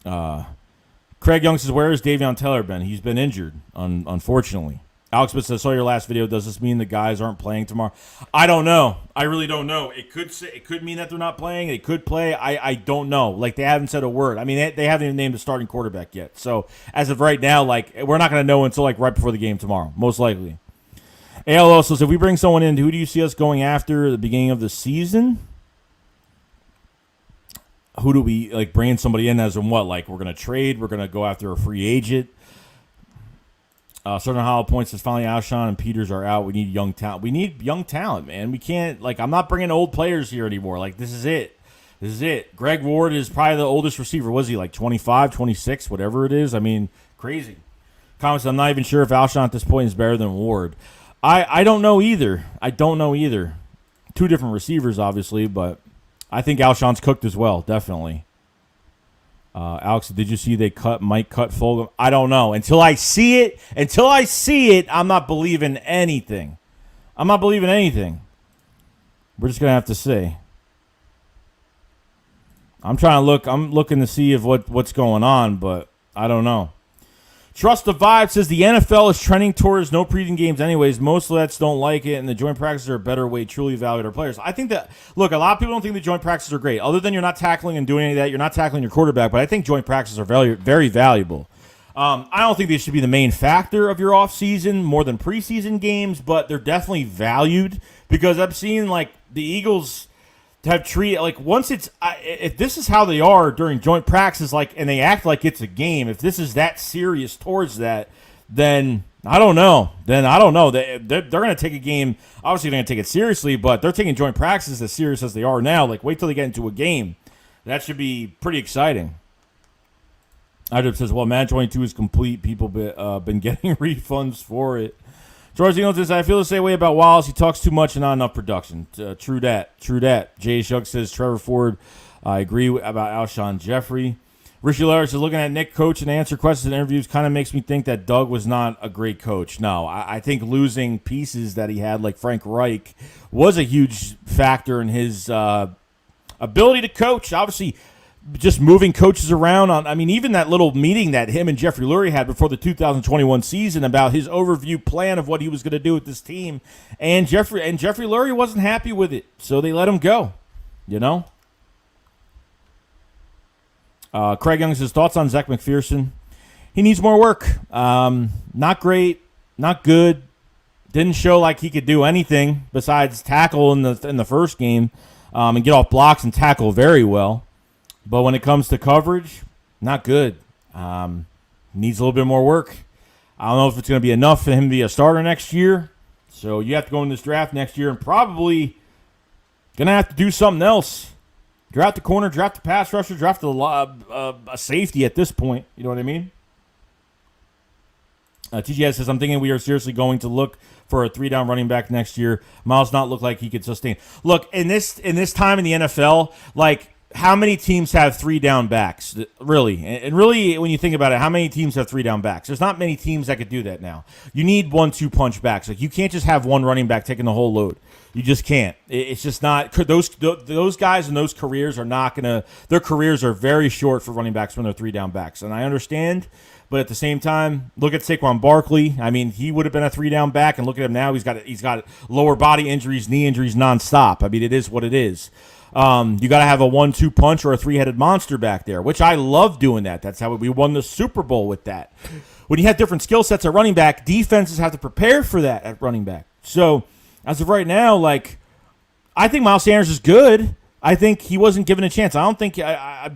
Craig Young says, "Where has Davion Taylor been?" He's been injured, unfortunately. Alex Smith says, "I saw your last video. Does this mean the guys aren't playing tomorrow?" I don't know. I really don't know. It could mean that they're not playing. They could play. I don't know. Like, they haven't said a word. I mean, they haven't even named the starting quarterback yet. So as of right now, like, we're not going to know until like right before the game tomorrow, most likely. AL also says, "If we bring someone in, who do you see us going after at the beginning of the season?" Who do we like bringing somebody in as in what? Like, we're going to trade. We're going to go after a free agent. Southern Hollow Point says, "Finally, Alshon and Peters are out. We need young talent." We need young talent, man. We can't, like, I'm not bringing old players here anymore. Like, this is it. Greg Ward is probably the oldest receiver. Was he, like, 25, 26, whatever it is? I mean, crazy. Comments, "I'm not even sure if Alshon at this point is better than Ward." I don't know either. Two different receivers, obviously, but I think Alshon's cooked as well, definitely. Alex, did you see they might cut Fulgham? I don't know. Until I see it, I'm not believing anything. We're just gonna have to see. I'm trying to look. I'm looking to see if what's going on, but I don't know. Trust the Vibe says the NFL is trending towards no preseason games anyways. Most vets don't like it, and the joint practices are a better way to truly evaluate our players. I think that, look, a lot of people don't think the joint practices are great. Other than you're not tackling and doing any of that, you're not tackling your quarterback, but I think joint practices are very, very valuable. I don't think they should be the main factor of your offseason more than preseason games, but they're definitely valued because I've seen, like, the Eagles have treated, like, once it's, if this is how they are during joint practices, like, and they act like it's a game, if this is that serious towards that, then I don't know. They're going to take a game, obviously they're going to take it seriously, but they're taking joint practices as serious as they are now. Like, wait till they get into a game. That should be pretty exciting. Idrip says, well, Madden 22 is complete. People been getting refunds for it. George Dino says, I feel the same way about Wallace. He talks too much and not enough production. True that. Jay Shuck says, Trevor Ford. I agree about Alshon Jeffrey. Richie Larry says, looking at Nick coach and answer questions in interviews kind of makes me think that Doug was not a great coach. No, I think losing pieces that he had, like Frank Reich, was a huge factor in his ability to coach. Obviously, just moving coaches around on, I mean, even that little meeting that him and Jeffrey Lurie had before the 2021 season about his overview plan of what he was going to do with this team, and Jeffrey Lurie wasn't happy with it, so they let him go. You know. Craig Young says thoughts on Zach McPherson. He needs more work. Not great, not good. Didn't show like he could do anything besides tackle in the first game and get off blocks and tackle very well. But when it comes to coverage, not good. Needs a little bit more work. I don't know if it's going to be enough for him to be a starter next year. So you have to go in this draft next year and probably going to have to do something else. Draft the corner, draft the pass rusher, draft a safety at this point. You know what I mean? TGS says, I'm thinking we are seriously going to look for a 3-down running back next year. Miles not look like he could sustain. Look, in this time in the NFL, like, how many teams have 3-down backs? Really? And really, when you think about it, how many teams have 3-down backs? There's not many teams that could do that now. You need 1-2 punch backs. Like, you can't just have one running back taking the whole load. You just can't. It's just not. Those guys and those careers are not going to. Their careers are very short for running backs when they're 3-down backs. And I understand, but at the same time, look at Saquon Barkley. I mean, he would have been a 3-down back, and look at him now. He's got lower body injuries, knee injuries nonstop. I mean, it is what it is. You got to have a 1-2 punch or a 3-headed monster back there, which I love doing that. That's how we won the Super Bowl with that. When you have different skill sets at running back, defenses have to prepare for that at running back. So as of right now, like, I think Miles Sanders is good. I think he wasn't given a chance. I don't think I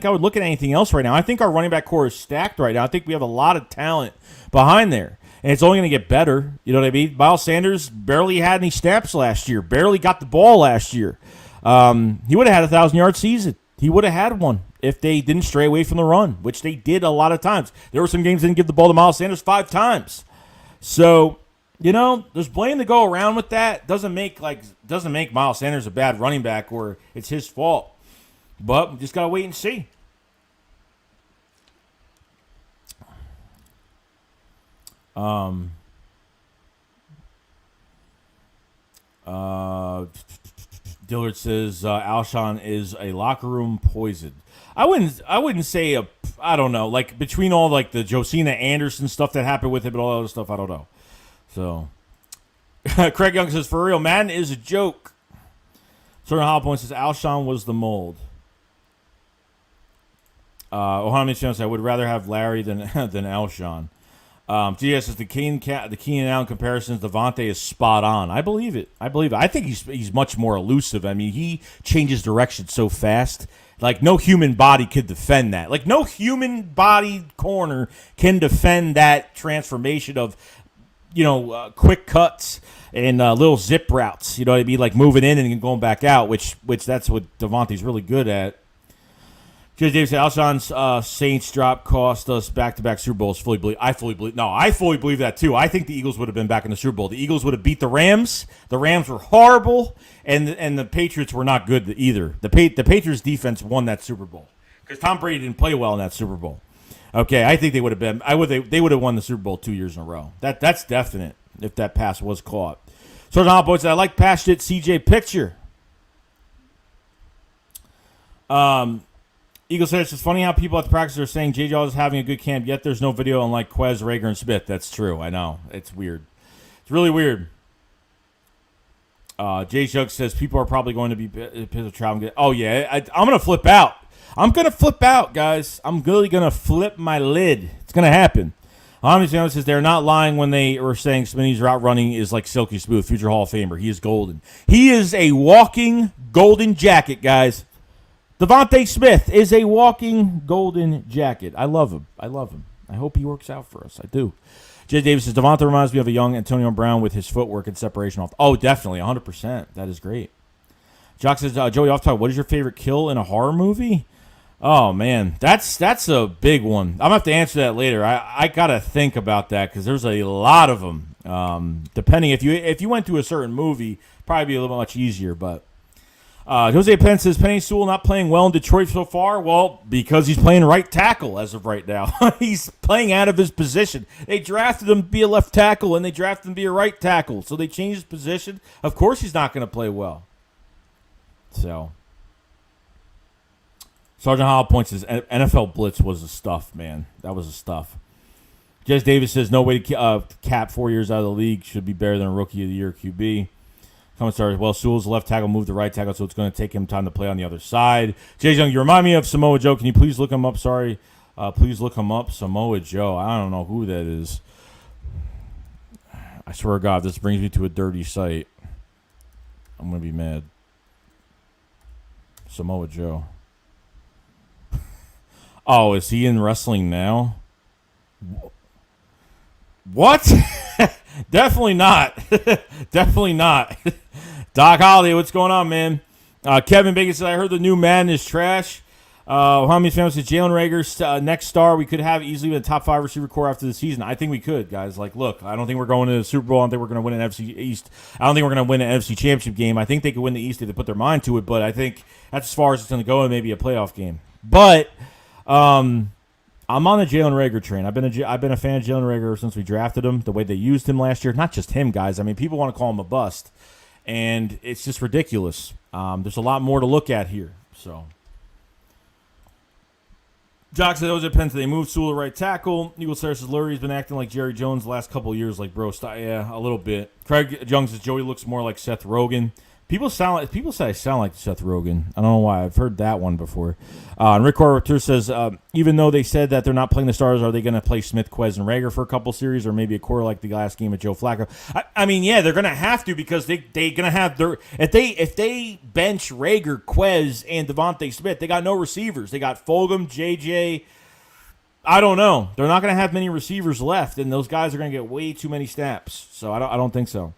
would look at anything else right now. I think our running back core is stacked right now. I think we have a lot of talent behind there. And it's only going to get better. You know what I mean? Miles Sanders barely had any snaps last year. Barely got the ball last year. He would have had a 1,000-yard season. He would have had one if they didn't stray away from the run, which they did a lot of times. There were some games they didn't give the ball to Miles Sanders 5 times. So, you know, there's blame to go around with that. Doesn't make Miles Sanders a bad running back or it's his fault. But we just got to wait and see. Dillard says Alshon is a locker room poison. I wouldn't say I don't know, like between all like the Josina Anderson stuff that happened with him and all that other stuff, I don't know. So Craig Young says, for real, Madden is a joke. Certain Hollow Point says Alshon was the mold. Ohana says I would rather have Larry than Alshon. GS says the Keenan Allen comparisons, Devontae is spot on. I believe it. I think he's much more elusive. I mean, he changes direction so fast. Like, no human body could defend that. Like, no human body corner can defend that transformation of, you know, quick cuts and little zip routes. You know what I mean? Like moving in and going back out, which that's what Devontae's really good at. Jay Davis said, Alshon's Saints drop cost us back-to-back Super Bowls. I fully believe that, too. I think the Eagles would have been back in the Super Bowl. The Eagles would have beat the Rams. The Rams were horrible, and the Patriots were not good either. The Patriots' defense won that Super Bowl because Tom Brady didn't play well in that Super Bowl. Okay, I think they would have been. They would have won the Super Bowl 2 years in a row. That's definite if that pass was caught. So, boys, I like past it. CJ picture. Eagle says it's funny how people at the practice are saying J. Jaws is having a good camp, yet there's no video unlike Quez, Rager, and Smith. That's true. I know. It's weird. It's really weird. Jay Jug says people are probably going to be pissed of travel. Oh, yeah. I'm going to flip out. I'm going to flip out, guys. I'm really going to flip my lid. It's going to happen. Omni says they're not lying when they were saying Smitty's route running is like silky smooth. Future Hall of Famer. He is golden. He is a walking golden jacket, guys. Devontae Smith is a walking golden jacket. I love him. I love him. I hope he works out for us. I do. Jay Davis says, Devontae reminds me of a young Antonio Brown with his footwork and separation off. Oh, definitely. 100%. That is great. Jock says, Joey, off top, what is your favorite kill in a horror movie? Oh, man. That's a big one. I'm going to have to answer that later. I got to think about that because there's a lot of them. Depending, if you went to a certain movie, probably be a little much easier, but. Jose Penn says, Penny Sewell not playing well in Detroit so far? Well, because he's playing right tackle as of right now. He's playing out of his position. They drafted him to be a left tackle, and they drafted him to be a right tackle. So they changed his position. Of course he's not going to play well. So, Sergeant Howell points says, NFL Blitz was the stuff, man. That was the stuff. Jez Davis says, no way to cap 4 years out of the league. Should be better than a Rookie of the Year QB. Sorry. Well, Sewell's left tackle moved to right tackle, so it's going to take him time to play on the other side. Jay Young, you remind me of Samoa Joe. Can you please look him up? Sorry. Please look him up. Samoa Joe. I don't know who that is. I swear to God, this brings me to a dirty site. I'm going to be mad. Samoa Joe. Oh, is he in wrestling now? What? Definitely not. Definitely not. Doc Holliday, what's going on, man? Kevin Bacon said, I heard the new Madden is trash. How many fans said Jalen Rager's next star? We could have easily been a top 5 receiver core after the season. I think we could, guys. Like, look, I don't think we're going to the Super Bowl. I don't think we're going to win an NFC East. I don't think we're going to win an NFC Championship game. I think they could win the East if they put their mind to it, but I think that's as far as it's going to go and maybe a playoff game. But I'm on the Jalen Rager train. I've been a fan of Jalen Rager since we drafted him. The way they used him last year, not just him, guys. I mean, people want to call him a bust, and it's just ridiculous. There's a lot more to look at here. So, Jock said those depends. They moved Sewell to right tackle. Eagle Sarah says Lurie's been acting like Jerry Jones the last couple of years, like bro. Yeah, a little bit. Craig Young says Joey looks more like Seth Rogen. People say I sound like Seth Rogen. I don't know why. I've heard that one before. And Rick Horvath says, even though they said that they're not playing the stars, are they going to play Smith, Quez, and Rager for a couple series, or maybe a core like the last game of Joe Flacco? I mean, yeah, they're going to have to because they're going to have their if they bench Rager, Quez, and Devontae Smith, they got no receivers. They got Fulgham, JJ. I don't know. They're not going to have many receivers left, and those guys are going to get way too many snaps. So I don't think so.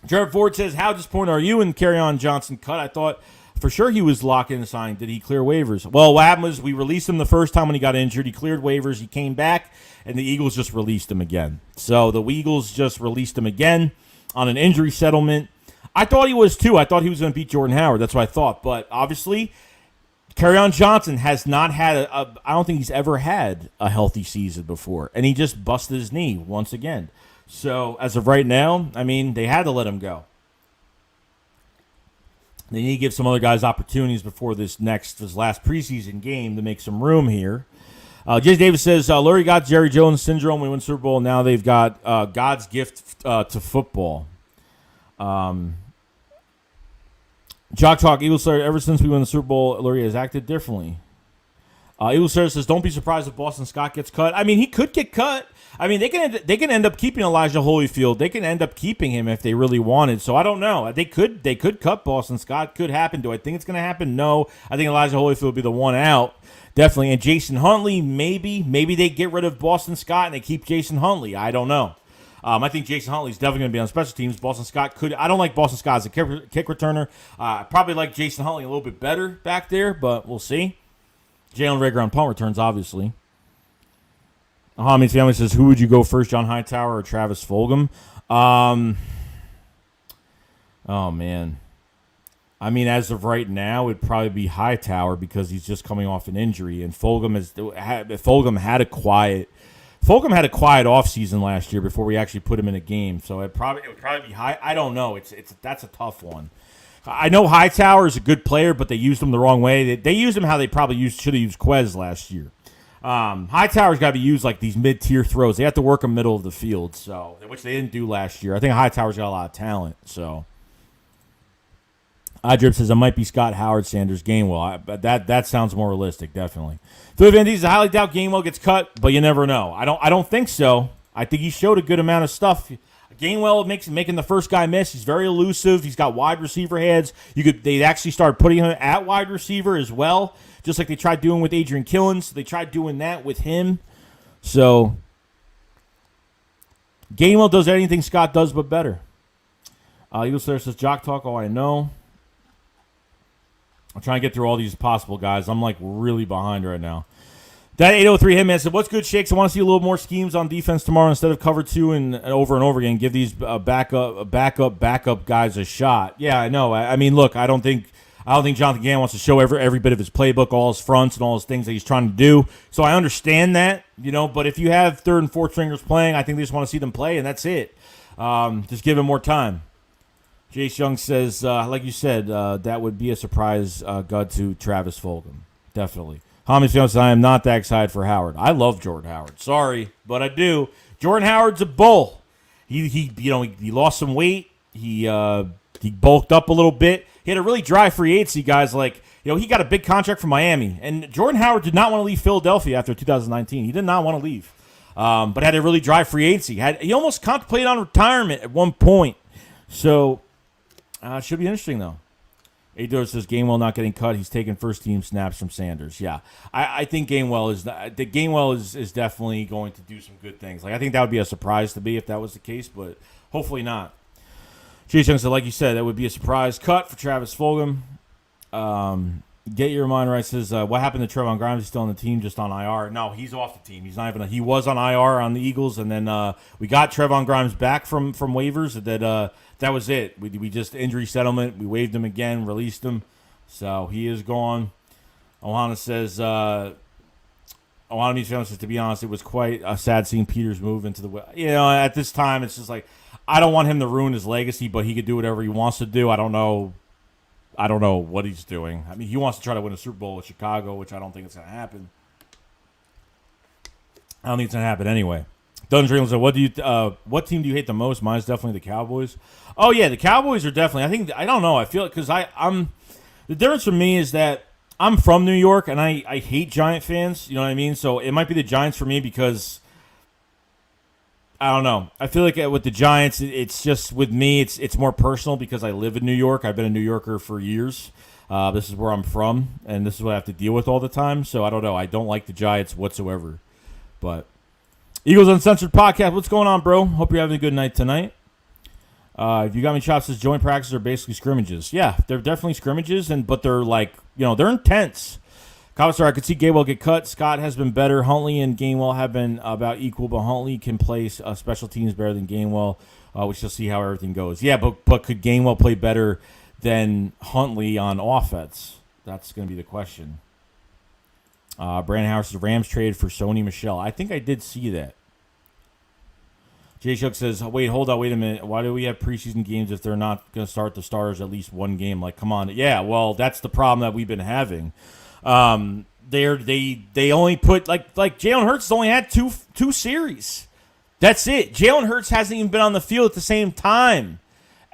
Jared Ford says, how disappointed are you in Kerryon Johnson cut? I thought for sure he was locked in the sign. Did he clear waivers? Well, what happened was we released him the first time when he got injured. He cleared waivers. He came back, and the Eagles just released him again. So the Eagles just released him again on an injury settlement. I thought he was too. I thought he was going to beat Jordan Howard. That's what I thought. But obviously, Kerryon Johnson has not had I don't think he's ever had a healthy season before. And he just busted his knee once again. So, as of right now, I mean, they had to let him go. They need to give some other guys opportunities before this last preseason game to make some room here. Jay Davis says, Lurie got Jerry Jones syndrome. We won Super Bowl. Now they've got God's gift to football. Jock Talk, Eagle Slayer, ever since we won the Super Bowl, Lurie has acted differently. Eagle Slayer says, don't be surprised if Boston Scott gets cut. I mean, he could get cut. I mean, they can end up keeping Elijah Holyfield. They can end up keeping him if they really wanted. So I don't know. They could cut Boston Scott. Could happen. Do I think it's going to happen? No. I think Elijah Holyfield will be the one out. Definitely. And Jason Huntley, maybe they get rid of Boston Scott and they keep Jason Huntley. I don't know. I think Jason Huntley is definitely going to be on special teams. Boston Scott could. I don't like Boston Scott as a kick returner. I probably like Jason Huntley a little bit better back there, but we'll see. Jalen Rager on punt returns, obviously. Hami's family says, who would you go first, John Hightower or Travis Fulgham? Oh, man. I mean, as of right now, it'd probably be Hightower because he's just coming off an injury. And Fulgham had a quiet Fulgham had a quiet offseason last year before we actually put him in a game, so it would probably be high. I don't know. That's a tough one. I know Hightower is a good player, but they used him the wrong way. They used him how they probably should have used Quez last year. Hightower's got to be used like these mid-tier throws. They have to work him middle of the field, so which they didn't do last year. I think Hightower's got a lot of talent. So, iDrip says it might be Scott Howard, Sanders, Gainwell. That sounds more realistic, definitely. Philly Van D's, I highly doubt Gainwell gets cut, but you never know. I don't think so. I think he showed a good amount of stuff. Gainwell making the first guy miss. He's very elusive. He's got wide receiver heads. They actually started putting him at wide receiver as well, just like they tried doing with Adrian Killens. They tried doing that with him. So Gainwell does anything Scott does, but better. Eagle Slayer says, Jock Talk, I know. I'm trying to get through all these possible guys. I'm like really behind right now. That 803 Hitman said, what's good, Shakes? I want to see a little more schemes on defense tomorrow instead of cover 2 and over again. Give these backup guys a shot. Yeah, I know. I mean, look, I don't think Jonathan Gann wants to show every bit of his playbook, all his fronts and all his things that he's trying to do. So I understand that, but if you have third and fourth stringers playing, I think they just want to see them play, and that's it. Just give him more time. Jace Young says, like you said, that would be a surprise gut to Travis Fulgham. Definitely. Hamid says, I am not that excited for Howard. I love Jordan Howard. Sorry, but I do. Jordan Howard's a bull. He lost some weight. He bulked up a little bit. He had a really dry free agency, guys. He got a big contract from Miami. And Jordan Howard did not want to leave Philadelphia after 2019. He did not want to leave. But had a really dry free agency. He almost contemplated on retirement at one point. So, it should be interesting, though. Ador says Gainwell not getting cut. He's taking first-team snaps from Sanders. Yeah, I think Gainwell is definitely going to do some good things. I think that would be a surprise to me if that was the case, but hopefully not. Jason said, like you said, that would be a surprise cut for Travis Fulgham. Get your mind right says, what happened to Trevon Grimes? He's still on the team, just on IR. No, he's off the team. He's not even. He was on IR on the Eagles, and then we got Trevon Grimes back from waivers. That was it. We just injury settlement. We waived him again, released him, so he is gone. Ohana says, says, to be honest, it was quite sad seeing Peters move into the. At this time, it's just like I don't want him to ruin his legacy, but he could do whatever he wants to do. I don't know what he's doing. I mean, he wants to try to win a Super Bowl with Chicago, which I don't think it's going to happen. I don't think it's going to happen anyway. Dungeon Dream said, what team do you hate the most? Mine's definitely the Cowboys. Oh, yeah, the Cowboys are definitely, I don't know. I feel it because the difference for me is that I'm from New York, and I hate Giant fans. You know what I mean? So it might be the Giants for me because I don't know. I feel like with the Giants, it's just with me, it's more personal because I live in New York. I've been a New Yorker for years. This is where I'm from, and this is what I have to deal with all the time. So I don't know. I don't like the Giants whatsoever. But Eagles Uncensored Podcast, what's going on, bro? Hope you're having a good night tonight. If you got me chops, says joint practices are basically scrimmages. Yeah, they're definitely scrimmages, but they're they're intense. Commissar, I could see Gainwell get cut. Scott has been better. Huntley and Gainwell have been about equal, but Huntley can play special teams better than Gainwell. We shall see how everything goes. Yeah, but could Gainwell play better than Huntley on offense? That's going to be the question. Brandon Howard says Rams traded for Sony Michel. I think I did see that. Jay Shook says, wait a minute. Why do we have preseason games if they're not going to start the starters at least one game? Come on. Yeah, well, that's the problem that we've been having. They only put like Jalen Hurts has only had two series. That's it. Jalen Hurts hasn't even been on the field at the same time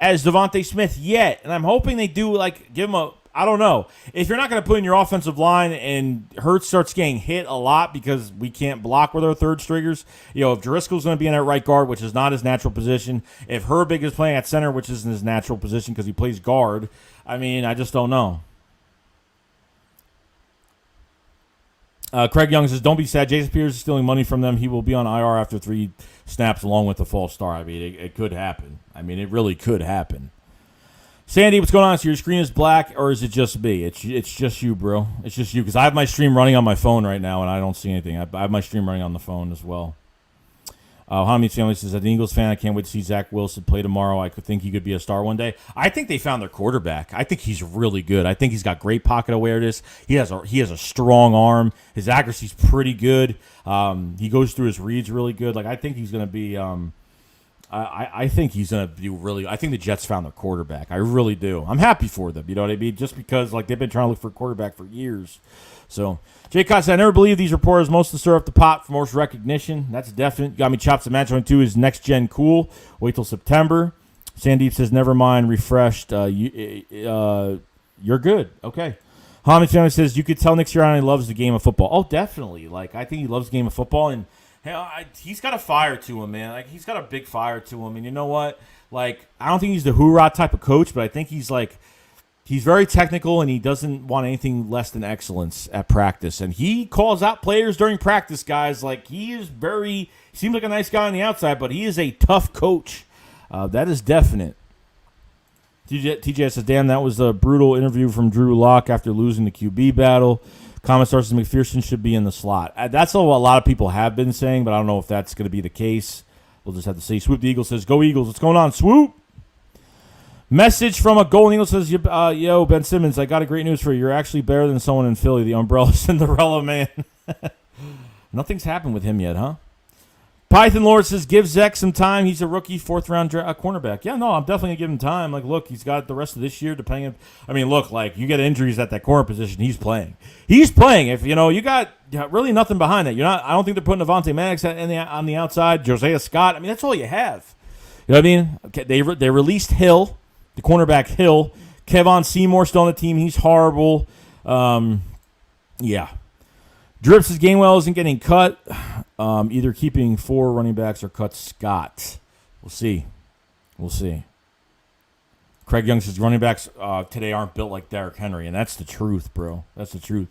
as Devontae Smith yet, and I'm hoping they do give him a. I don't know if you're not going to put in your offensive line and Hurts starts getting hit a lot because we can't block with our third stringers. If Driscoll's going to be in at right guard, which is not his natural position, if Herbig is playing at center, which isn't his natural position because he plays guard, I just don't know. Craig Young says, don't be sad. Jason Peters is stealing money from them. He will be on IR after 3 snaps along with the false start. It could happen. It really could happen. Sandy, what's going on? So your screen is black, or is it just me? It's just you, bro. It's just you, because I have my stream running on my phone right now, and I don't see anything. I have my stream running on the phone as well. Hami's family says, as an Eagles fan, I can't wait to see Zach Wilson play tomorrow. I could think he could be a star one day. I think they found their quarterback. I think he's really good. I think he's got great pocket awareness. He has a strong arm. His accuracy's pretty good. He goes through his reads really good. Like I think he's going to be. I think he's going to do really. I think the Jets found their quarterback. I really do. I'm happy for them. You know what I mean? Just because like they've been trying to look for a quarterback for years. So, Jay Cox, I never believe these reporters mostly stir up the pot for most recognition. That's definite. Got me chops at match 22 is next gen cool. Wait till September. Sandeep says, never mind, refreshed. You're good. Okay. Hamid family says, you could tell Nick Sirianni loves the game of football. Oh, definitely. Like, I think he loves the game of football, and he's got a fire to him, man. Like, he's got a big fire to him. And you know what? Like, I don't think he's the hoorah type of coach, but I think he's like, he's very technical, and he doesn't want anything less than excellence at practice. And he calls out players during practice, guys. Like, he seems like a nice guy on the outside, but he is a tough coach. That is definite. TJ says, damn, that was a brutal interview from Drew Lock after losing the QB battle. Commissar says McPherson should be in the slot. That's what a lot of people have been saying, but I don't know if that's going to be the case. We'll just have to see. Swoop the Eagle says, go Eagles. What's going on, Swoop? Message from a Golden Eagle says, yo, Ben Simmons, I got a great news for you. You're actually better than someone in Philly, the Umbrella Cinderella man. Nothing's happened with him yet, huh? Python Lord says, give Zach some time. He's a rookie, fourth-round cornerback. Yeah, no, I'm definitely going to give him time. Like, look, he's got the rest of this year depending. I mean, look, like, you get injuries at that corner position, he's playing. He's playing. If, you got really nothing behind it. I don't think they're putting Avonte Maddox on the outside. Josiah Scott. I mean, that's all you have. You know what I mean? Okay, they released Hill. The cornerback Hill. Kevon Seymour still on the team. He's horrible. Yeah. Drip says Gainwell isn't getting cut. Either keeping 4 running backs or cut Scott. We'll see. Craig Young says running backs today aren't built like Derrick Henry, and that's the truth, bro. That's the truth.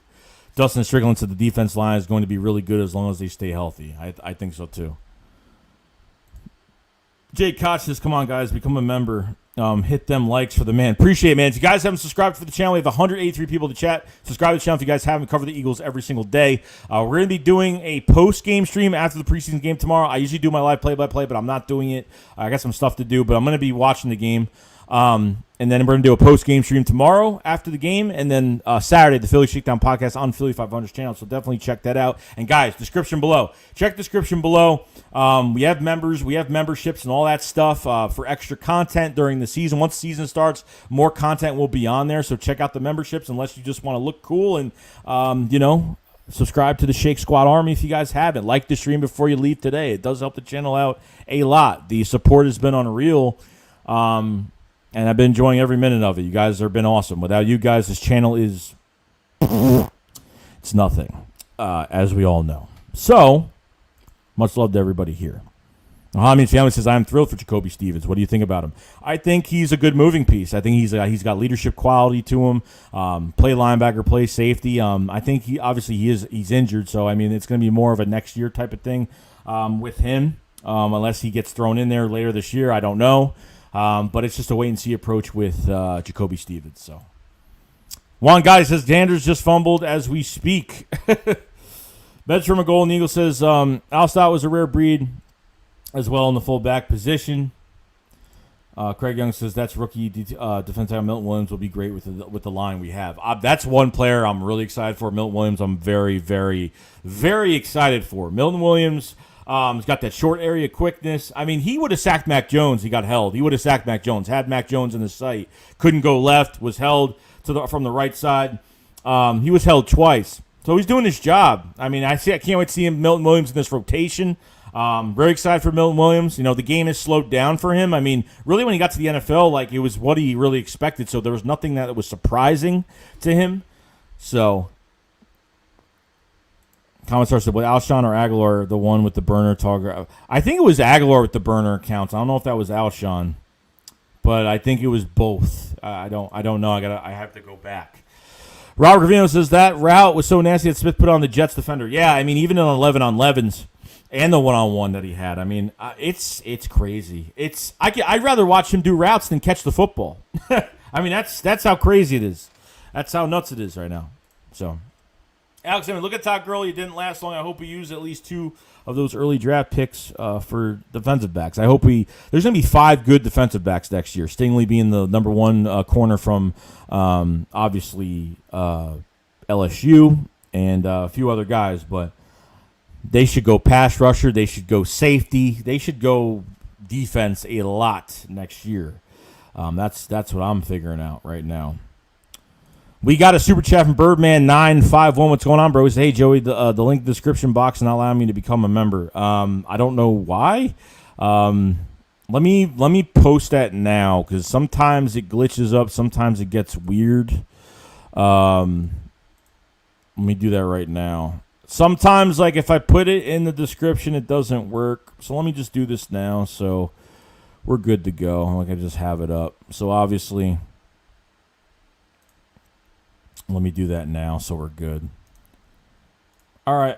Dustin Strickland said the defense line is going to be really good as long as they stay healthy. I think so, too. Jake Koch says, come on, guys, become a member. Hit them likes for the man. Appreciate it, man. If you guys haven't subscribed to the channel, we have 183 people to chat. Subscribe to the channel if you guys haven't. Cover the Eagles every single day. We're going to be doing a post-game stream after the preseason game tomorrow. I usually do my live play-by-play, but I'm not doing it. I got some stuff to do, but I'm going to be watching the game. And then we're going to do a post-game stream tomorrow after the game. And then Saturday, the Philly Shakedown podcast on Philly 500's channel. So definitely check that out. And guys, description below. Check description below. We have members. We have memberships and all that stuff for extra content during the season. Once the season starts, more content will be on there. So check out the memberships unless you just want to look cool and, subscribe to the Shake Squad Army if you guys haven't. Like the stream before you leave today. It does help the channel out a lot. The support has been unreal. And I've been enjoying every minute of it. You guys have been awesome. Without you guys, this channel is it's nothing, as we all know. So, much love to everybody here. Hamid's family says, I'm thrilled for Jacoby Stevens. What do you think about him? I think he's a good moving piece. I think he's got leadership quality to him. Play linebacker, play safety. I think he's injured, so I mean it's going to be more of a next year type of thing with him, unless he gets thrown in there later this year. I don't know. But it's just a wait-and-see approach with Jacoby Stevens. So, Juan Guy says, Danders just fumbled as we speak. Beds from a Golden Eagle says, Al Stott was a rare breed as well in the fullback position. Craig Young says, that's rookie defense tackle Milton Williams will be great with the line we have. That's one player I'm really excited for. Milton Williams, I'm very, very, very excited for. Milton Williams. He's got that short area quickness. I mean, he would have sacked Mac Jones. He got held. He would have sacked Mac Jones. Had Mac Jones in the sight. Couldn't go left. Was held from the right side. He was held twice. So he's doing his job. I mean, I can't wait to see Milton Williams in this rotation. Very excited for Milton Williams. The game has slowed down for him. I mean, really when he got to the NFL, like it was what he really expected. So there was nothing that was surprising to him. So... Commissar said, Alshon or Aguilar, the one with the burner target? I think it was Aguilar with the burner accounts. I don't know if that was Alshon, but I think it was both. I don't know. I have to go back. Robert Gravino says that route was so nasty that Smith put on the Jets defender. Yeah, I mean even in 11-on-11s and the 1-on-1 that he had. I mean it's crazy. I'd rather watch him do routes than catch the football. I mean that's how crazy it is. That's how nuts it is right now. So. Alex, I mean, look at Todd Gurley. It didn't last long. I hope we use at least 2 of those early draft picks for defensive backs. I hope there's going to be 5 good defensive backs next year. Stingley being the number 1 corner from obviously LSU and a few other guys, but they should go pass rusher. They should go safety. They should go defense a lot next year. That's what I'm figuring out right now. We got a super chat from Birdman951. What's going on, bro? He said, hey, Joey, the link in the description box not allowing me to become a member. I don't know why. Let me post that now because sometimes it glitches up. Sometimes it gets weird. Let me do that right now. Sometimes, like, if I put it in the description, it doesn't work. So let me just do this now so we're good to go. Like, I just have it up. So, obviously, let me do that now so we're good. All right.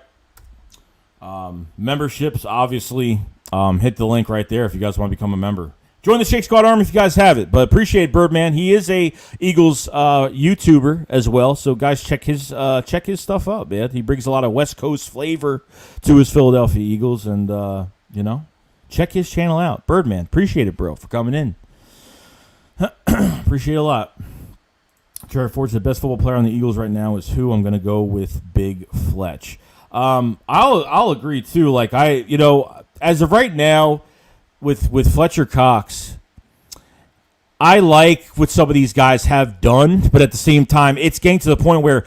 Memberships, obviously, hit the link right there if you guys want to become a member. Join the Shake Squad Army if you guys have it. But appreciate Birdman. He is a Eagles YouTuber as well. So guys, check his stuff out, man. He brings a lot of West Coast flavor to his Philadelphia Eagles, and check his channel out. Birdman, appreciate it, bro, for coming in. Appreciate it a lot. Trevor Ford's the best football player on the Eagles right now is who? I'm gonna go with Big Fletch. I'll agree too. Like as of right now. With Fletcher Cox, I like what some of these guys have done, but at the same time, it's getting to the point where,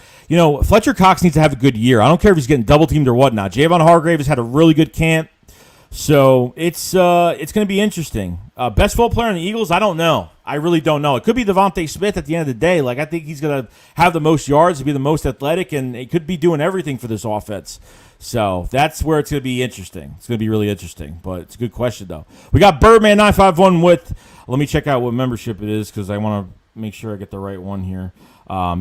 Fletcher Cox needs to have a good year. I don't care if he's getting double-teamed or whatnot. Javon Hargrave has had a really good camp, so it's going to be interesting. Best football player in the Eagles, I don't know. I really don't know. It could be Devontae Smith at the end of the day. Like, I think he's going to have the most yards, be the most athletic, and he could be doing everything for this offense. So that's where it's going to be interesting. It's going to be really interesting, but it's a good question, though. We got Birdman951 with, let me check out what membership it is because I want to make sure I get the right one here.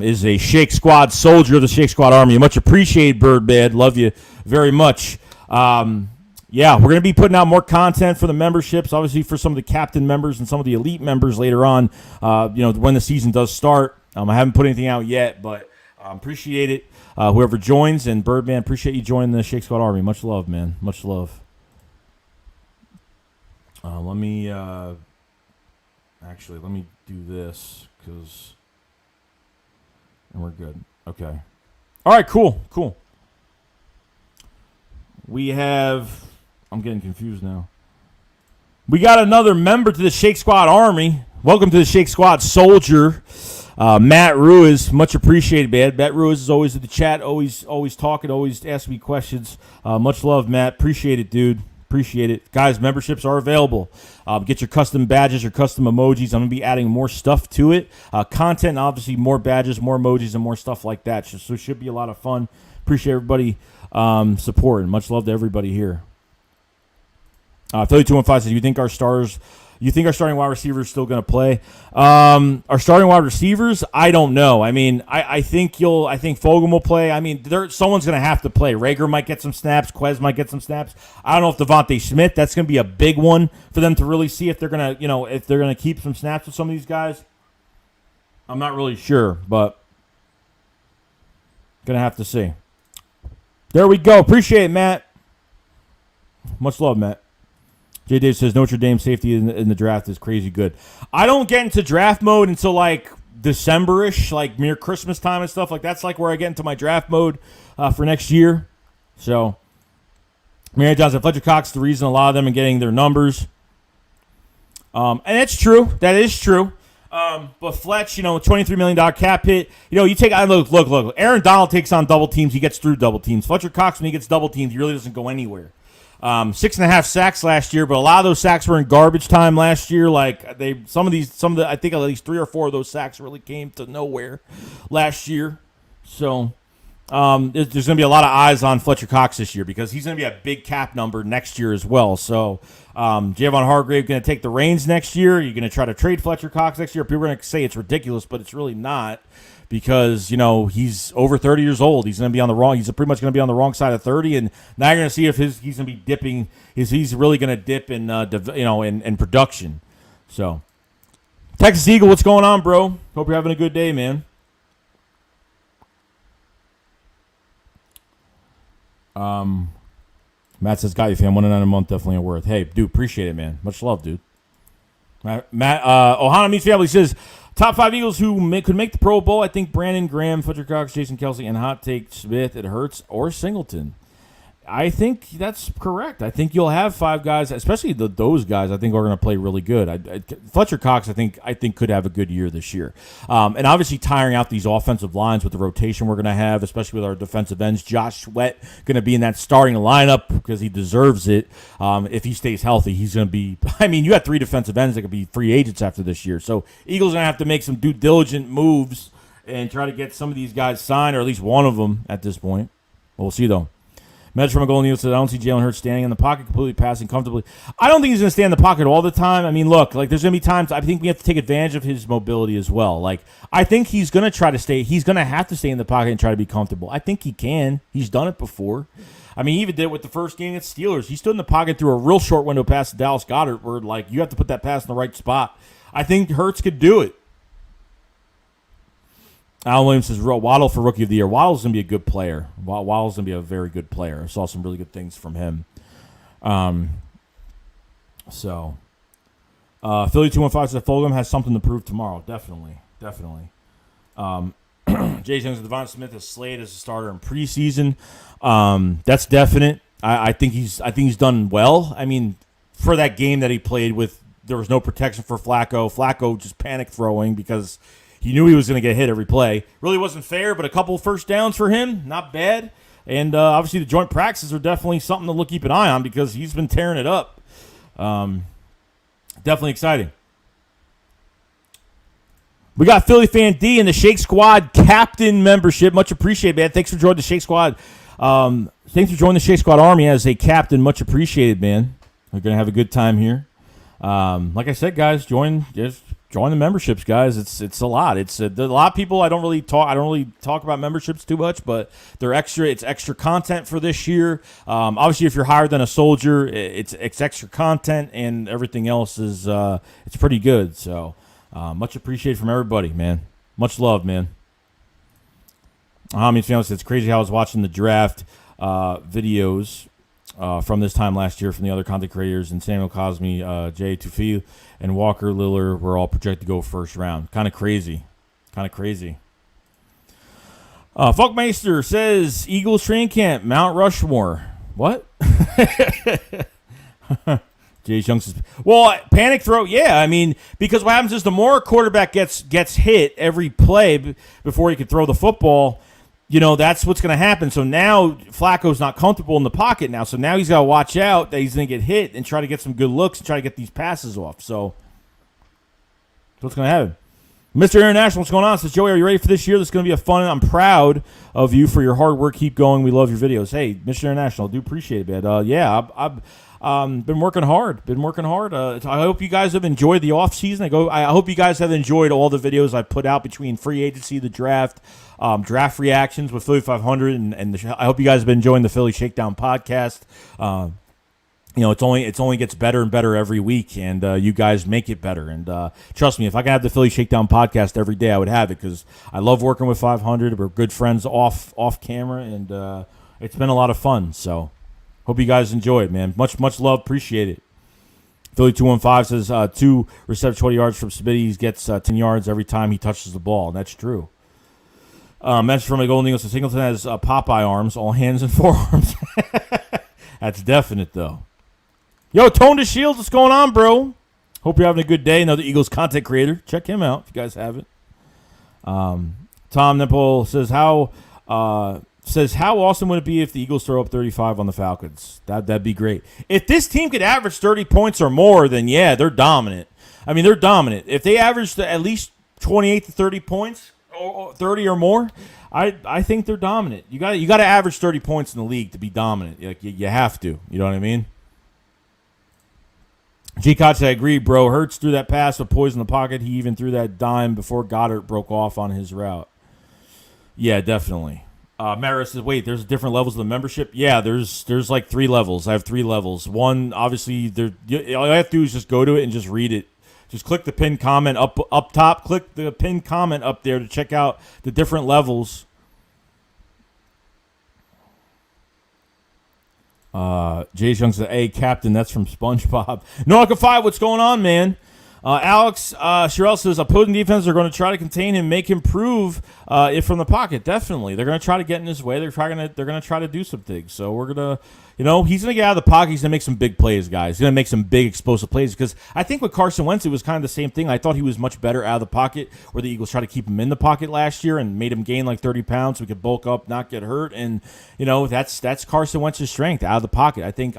Is a Shake Squad soldier of the Shake Squad Army. Much appreciated, Birdman. Love you very much. Yeah, we're going to be putting out more content for the memberships, obviously for some of the captain members and some of the elite members later on, when the season does start. I haven't put anything out yet, but appreciate it. Whoever joins, and Birdman, appreciate you joining the Shake Squad Army. Much love, man. Much love. Let me do this and we're good. Okay. All right, cool. We have, I'm getting confused now. We got another member to the Shake Squad Army. Welcome to the Shake Squad Soldier. Matt Ruiz, much appreciated, man. Matt Ruiz is always in the chat, always talking, always asking me questions. Much love, Matt. Appreciate it, dude. Appreciate it. Guys, memberships are available. Get your custom badges, your custom emojis. I'm going to be adding more stuff to it. Content, obviously, more badges, more emojis, and more stuff like that. So it should be a lot of fun. Appreciate everybody supporting. Much love to everybody here. Philly 215 says, you think our starting wide receiver is still going to play? Our starting wide receivers, I don't know. I mean, I think Fulgham will play. I mean, someone's going to have to play. Rager might get some snaps. Quez might get some snaps. I don't know if Devontae Smith, that's going to be a big one for them to really see if they're going to, if they're going to keep some snaps with some of these guys. I'm not really sure, but going to have to see. There we go. Appreciate it, Matt. Much love, Matt. J. Dave says Notre Dame safety in the draft is crazy good. I don't get into draft mode until like December-ish, like near Christmas time and stuff. Like that's like where I get into my draft mode for next year. So, Mary Johnson, Fletcher Cox, the reason a lot of them are getting their numbers. And it's true. That is true. But Fletch, $23 million cap hit. You take look. Aaron Donald takes on double teams. He gets through double teams. Fletcher Cox, when he gets double teams, he really doesn't go anywhere. 6.5 sacks last year, but a lot of those sacks were in garbage time last year. Like I think at least 3 or 4 of those sacks really came to nowhere last year. So there's going to be a lot of eyes on Fletcher Cox this year because he's going to be a big cap number next year as well. So Javon Hargrave going to take the reins next year. You're going to try to trade Fletcher Cox next year. People are going to say it's ridiculous, but it's really not. Because he's over 30 years old, he's going to be on the wrong. He's pretty much going to be on the wrong side of 30, and now you're going to see if he's going to be dipping. He's really going to dip in in production. So, Texas Eagle, what's going on, bro? Hope you're having a good day, man. Matt says, got you, fam. 109 a month, definitely worth. Hey, dude, appreciate it, man. Much love, dude. Matt Ohana Meets Family says, top 5 Eagles who could make the Pro Bowl. I think Brandon Graham, Fletcher Cox, Jason Kelsey, and Hot Take Smith. It hurts or Singleton. I think that's correct. I think you'll have 5 guys, especially those guys. I think are going to play really good. Fletcher Cox, I think could have a good year this year. And obviously tiring out these offensive lines with the rotation we're going to have, especially with our defensive ends. Josh Sweat going to be in that starting lineup because he deserves it. If he stays healthy, he's going to be. I mean, you got 3 defensive ends that could be free agents after this year. So Eagles are going to have to make some due diligent moves and try to get some of these guys signed, or at least one of them at this point. We'll see though. Meds from a Golden Eagle says, I don't see Jalen Hurts standing in the pocket, completely passing comfortably. I don't think he's going to stay in the pocket all the time. I mean, look, like there's going to be times I think we have to take advantage of his mobility as well. Like I think he's going to try to stay. He's going to have to stay in the pocket and try to be comfortable. I think he can. He's done it before. I mean, he even did it with the first game against Steelers. He stood in the pocket through a real short window pass to Dallas Goedert where, like, you have to put that pass in the right spot. I think Hurts could do it. Alan Williams says, Waddle for Rookie of the Year. Waddle's going to be a good player. Waddle's going to be a very good player. I saw some really good things from him. Philly 215 says, Fulgham has something to prove tomorrow. Definitely. Jay Jones, Devon Smith is slated as a starter in preseason. That's definite. I think he's done well. I mean, for that game that he played with, there was no protection for Flacco. Flacco just panic throwing because he knew he was going to get hit every play. Really wasn't fair, but a couple first downs for him, not bad. And obviously the joint practices are definitely something to keep an eye on because he's been tearing it up. Definitely exciting. We got Philly Fan D in the Shake Squad Captain membership. Much appreciated, man. Thanks for joining the Shake Squad. Thanks for joining the Shake Squad Army as a captain. Much appreciated, man. We're going to have a good time here. Like I said, guys, join the memberships, guys. It's a lot. It's a lot of people. I don't really talk about memberships too much, but they're extra. It's extra content for this year. Obviously, if you're higher than a soldier, it's extra content, and everything else is it's pretty good. So much appreciated from everybody, man. Much love, man. Hami's family says it's crazy how I was watching the draft videos from this time last year from the other content creators, and Samuel Cosme, Jay Tufi, and Walker Lillard were all projected to go first round. Kind of crazy. Funkmeister says Eagles training camp, Mount Rushmore. What? Jay Young says, well, panic throw, yeah. I mean, because what happens is the more a quarterback gets hit every play before he can throw the football, you know, that's what's going to happen. So now Flacco's not comfortable in the pocket now. So now he's got to watch out that he's going to get hit and try to get some good looks and try to get these passes off. So what's going to happen? Mr. International, what's going on? Says, Joey, are you ready for this year? This is going to be a fun. I'm proud of you for your hard work. Keep going. We love your videos. Hey, Mr. International, I do appreciate it, man. Yeah, I've been working hard. I hope you guys have enjoyed the off season. I hope you guys have enjoyed all the videos I put out between free agency, the draft, draft reactions with Philly 500, and I hope you guys have been enjoying the Philly Shakedown podcast. You know, it's only gets better and better every week, and you guys make it better. And trust me, if I could have the Philly Shakedown podcast every day, I would have it because I love working with 500. We're good friends off camera, and it's been a lot of fun. So hope you guys enjoy it, man. Much love, appreciate it. Philly 215 says 2 receptions, 20 yards from Smitty. He gets 10 yards every time he touches the ball, and that's true. Message from a Golden Eagle says Singleton has Popeye arms, all hands and forearms. That's definite, though. Yo, Tone to Shields, what's going on, bro? Hope you're having a good day. Another Eagles content creator. Check him out if you guys haven't. Tom Nipple says how awesome would it be if the Eagles throw up 35 on the Falcons? That'd be great. If this team could average 30 points or more, then yeah, they're dominant. I mean, they're dominant. If they average at least 28 to 30 points, or 30 or more, I think they're dominant. You got to average 30 points in the league to be dominant. Like you have to. You know what I mean? G. Koch, I agree, bro. Hurts threw that pass with poise in the pocket. He even threw that dime before Goddard broke off on his route. Yeah, definitely. Mara says, wait, there's different levels of the membership? Yeah, there's like 3 levels. I have 3 levels. One, obviously, all I have to do is just go to it and just read it. Just click the pinned comment up top. Click the pinned comment up there to check out the different levels. Jay Young said, "Hey, Captain, that's from SpongeBob." Norca 5, what's going on, man? Alex Sherrill says opposing defenses are going to try to contain him, make him prove it from the pocket. Definitely, they're going to try to get in his way. They're going to try to do some things. So we're gonna, he's going to get out of the pocket. He's going to make some big plays, guys. He's going to make some big explosive plays because I think with Carson Wentz it was kind of the same thing. I thought he was much better out of the pocket, where the Eagles tried to keep him in the pocket last year and made him gain like 30 pounds so he could bulk up, not get hurt. And that's Carson Wentz's strength, out of the pocket. I think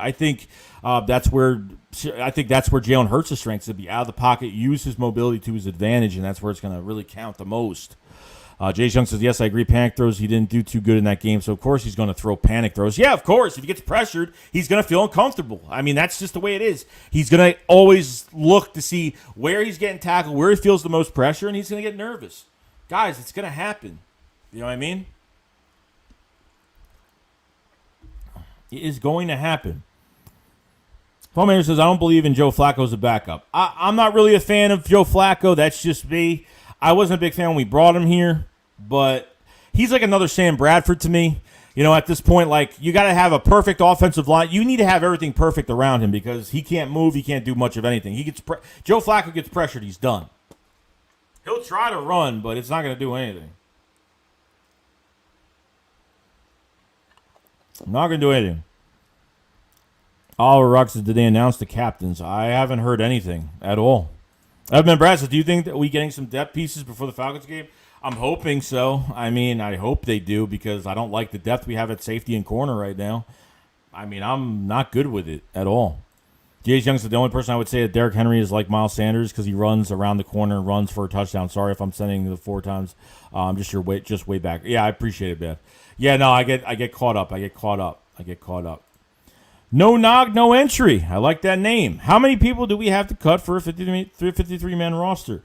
that's where Jalen Hurts' strength is, to be out of the pocket, use his mobility to his advantage, and that's where it's going to really count the most. Jay Young says, yes, I agree. Panic throws, he didn't do too good in that game, so of course he's going to throw panic throws. Yeah, of course. If he gets pressured, he's going to feel uncomfortable. I mean, that's just the way it is. He's going to always look to see where he's getting tackled, where he feels the most pressure, and he's going to get nervous. Guys, it's going to happen. You know what I mean? It is going to happen. Paul Mayer says, I don't believe in Joe Flacco as a backup. I'm not really a fan of Joe Flacco. That's just me. I wasn't a big fan when we brought him here, but he's like another Sam Bradford to me. At this point, like, you got to have a perfect offensive line. You need to have everything perfect around him because he can't move. He can't do much of anything. Joe Flacco gets pressured. He's done. He'll try to run, but it's not going to do anything. Not going to do anything. Oliver Rock says, did they announce the captains? I haven't heard anything at all. Evan Brad says, do you think that we getting some depth pieces before the Falcons game? I'm hoping so. I mean, I hope they do because I don't like the depth we have at safety and corner right now. I mean, I'm not good with it at all. Jay Young said, the only person I would say that Derrick Henry is like Miles Sanders because he runs around the corner and runs for a touchdown. Sorry if I'm sending the 4 times. Just way back. Yeah, I appreciate it, Beth. Yeah, no, I get caught up. No nog, no entry. I like that name. How many people do we have to cut for a 53-man roster?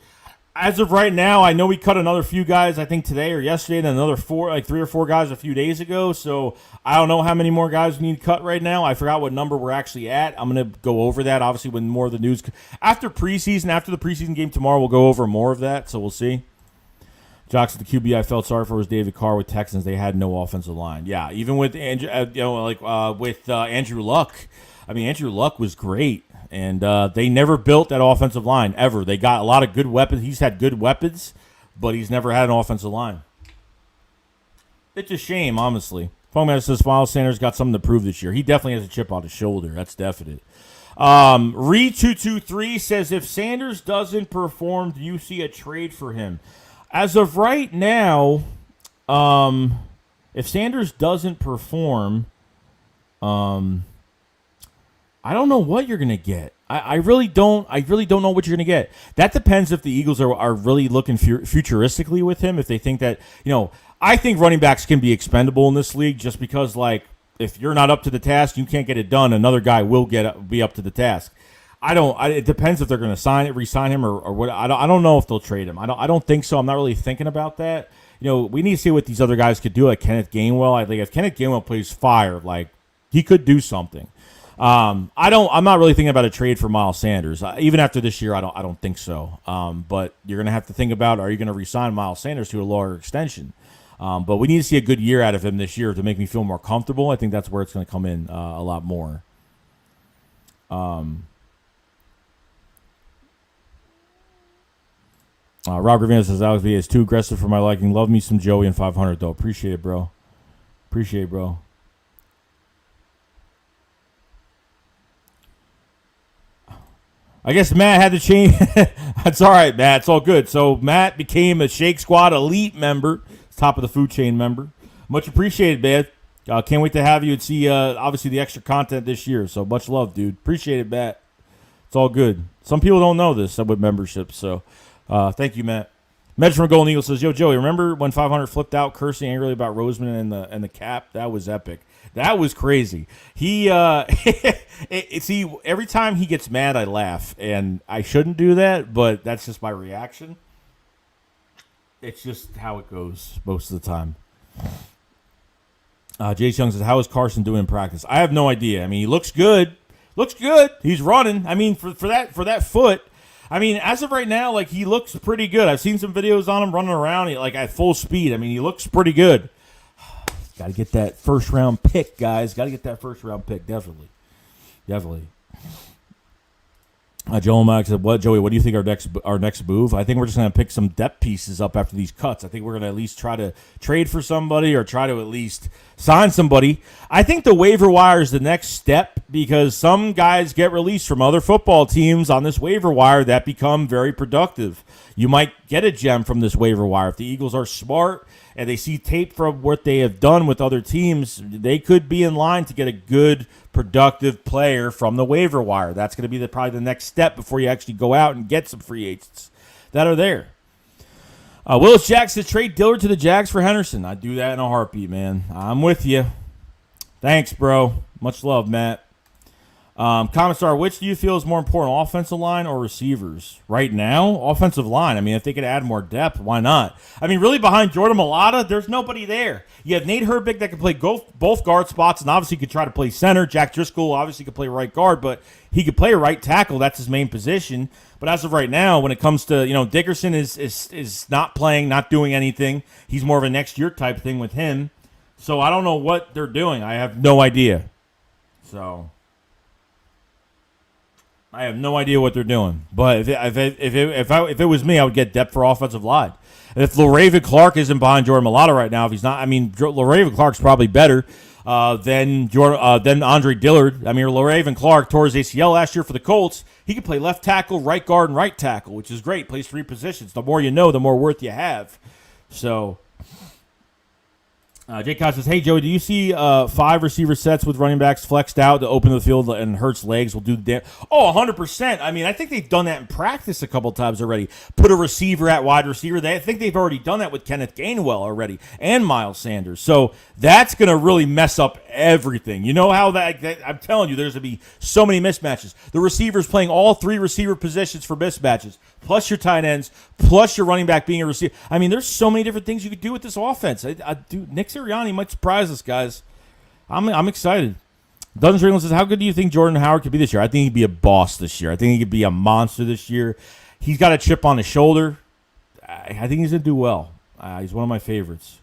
As of right now, I know we cut another few guys, I think today or yesterday, and another 3 or 4 guys a few days ago. So I don't know how many more guys we need cut right now. I forgot what number we're actually at. I'm going to go over that, obviously, when more of the news. After the preseason game tomorrow, we'll go over more of that, so we'll see. Jocks at the QB I felt sorry for was David Carr with Texans. They had no offensive line. Yeah, even with Andrew, Andrew Luck. I mean, Andrew Luck was great, and they never built that offensive line ever. They got a lot of good weapons. He's had good weapons, but he's never had an offensive line. It's a shame, honestly. Foreman says Miles Sanders got something to prove this year. He definitely has a chip on his shoulder. That's definite. Reed223 says, if Sanders doesn't perform, do you see a trade for him? As of right now, if Sanders doesn't perform, I don't know what you're gonna get. I really don't know what you're gonna get. That depends if the Eagles are really looking futuristically with him. If they think that, I think running backs can be expendable in this league just because, like, if you're not up to the task, you can't get it done. Another guy will be up to the task. It depends if they're going to re-sign him or what. I don't know if they'll trade him. I don't think so. I'm not really thinking about that. We need to see what these other guys could do, like Kenneth Gainwell. I think if Kenneth Gainwell plays fire, like, he could do something. I'm not really thinking about a trade for Miles Sanders. Even after this year, I don't think so. But you're going to have to think about, are you going to re-sign Miles Sanders to a lower extension? But we need to see a good year out of him this year to make me feel more comfortable. I think that's where it's going to come in a lot more. Rob Gravina says, Alex V is too aggressive for my liking. Love me some Joey and 500, though. Appreciate it, bro. I guess Matt had to change. That's all right, Matt. It's all good. So Matt became a Shake Squad Elite member, top of the food chain member. Much appreciated, man. Can't wait to have you and see, obviously, the extra content this year. So much love, dude. Appreciate it, Matt. It's all good. Some people don't know this with memberships, so... thank you, Matt. Medge from Golden Eagle says, yo, Joey, remember when 500 flipped out cursing angrily about Roseman and the cap? That was epic. That was crazy. He, see, every time he gets mad, I laugh. And I shouldn't do that, but that's just my reaction. It's just how it goes most of the time. Jace Young says, how is Carson doing in practice? I have no idea. I mean, he looks good. He's running. I mean, for that foot. I mean, as of right now, like, he looks pretty good. I've seen some videos on him running around like at full speed. I mean, he looks pretty good. Got to get that first-round pick, guys. Got to get that first-round pick, definitely. Joel Mack said, "What, Joey? What do you think our next move? I think we're just going to pick some depth pieces up after these cuts. I think we're going to at least try to trade for somebody or try to at least sign somebody. I think the waiver wire is the next step because some guys get released from other football teams on this waiver wire that become very productive. You might get a gem from this waiver wire if the Eagles are smart and they see tape from what they have done with other teams. They could be in line to get a good, productive player from the waiver wire. That's going to be probably the next step before you actually go out and get some free agents that are there." Willis Jackson says, "Trade Dillard to the Jags for Henderson." I'd do that in a heartbeat, man. I'm with you. Thanks, bro. Much love, Matt. Commissar, which do you feel is more important, offensive line or receivers? Right now, offensive line. I mean, if they could add more depth, why not? I mean, really, behind Jordan Mailata, there's nobody there. You have Nate Herbig that can play both guard spots, and obviously could try to play center. Jack Driscoll obviously could play right guard, but he could play right tackle. That's his main position. But as of right now, when it comes to, Dickerson is not playing, not doing anything. He's more of a next year type thing with him. So I don't know what they're doing. I have no idea. I have no idea what they're doing. But if it was me, I would get depth for offensive line. If LaRaven Clark isn't behind Jordan Mailata right now, if he's not, I mean, LaRaven Clark's probably better than Andre Dillard. I mean, LaRaven Clark tore his ACL last year for the Colts. He can play left tackle, right guard, and right tackle, which is great. Plays 3 positions. The more you know, the more worth you have. So, Jay Cox says, "Hey, Joey, do you see 5 receiver sets with running backs flexed out to open the field and Hurts' legs will do the damn?" Oh, 100%. I mean, I think they've done that in practice a couple times already. Put a receiver at wide receiver. I think they've already done that with Kenneth Gainwell already and Miles Sanders. So that's going to really mess up everything. You know how that I'm telling you, there's going to be so many mismatches. The receivers playing all 3 receiver positions for mismatches, plus your tight ends, plus your running back being a receiver. I mean, there's so many different things you could do with this offense. Nick Sirianni might surprise us, guys. I'm excited. Duns Ringland says, "How good do you think Jordan Howard could be this year?" I think he'd be a boss this year. I think he could be a monster this year. He's got a chip on his shoulder. I think he's going to do well. He's one of my favorites.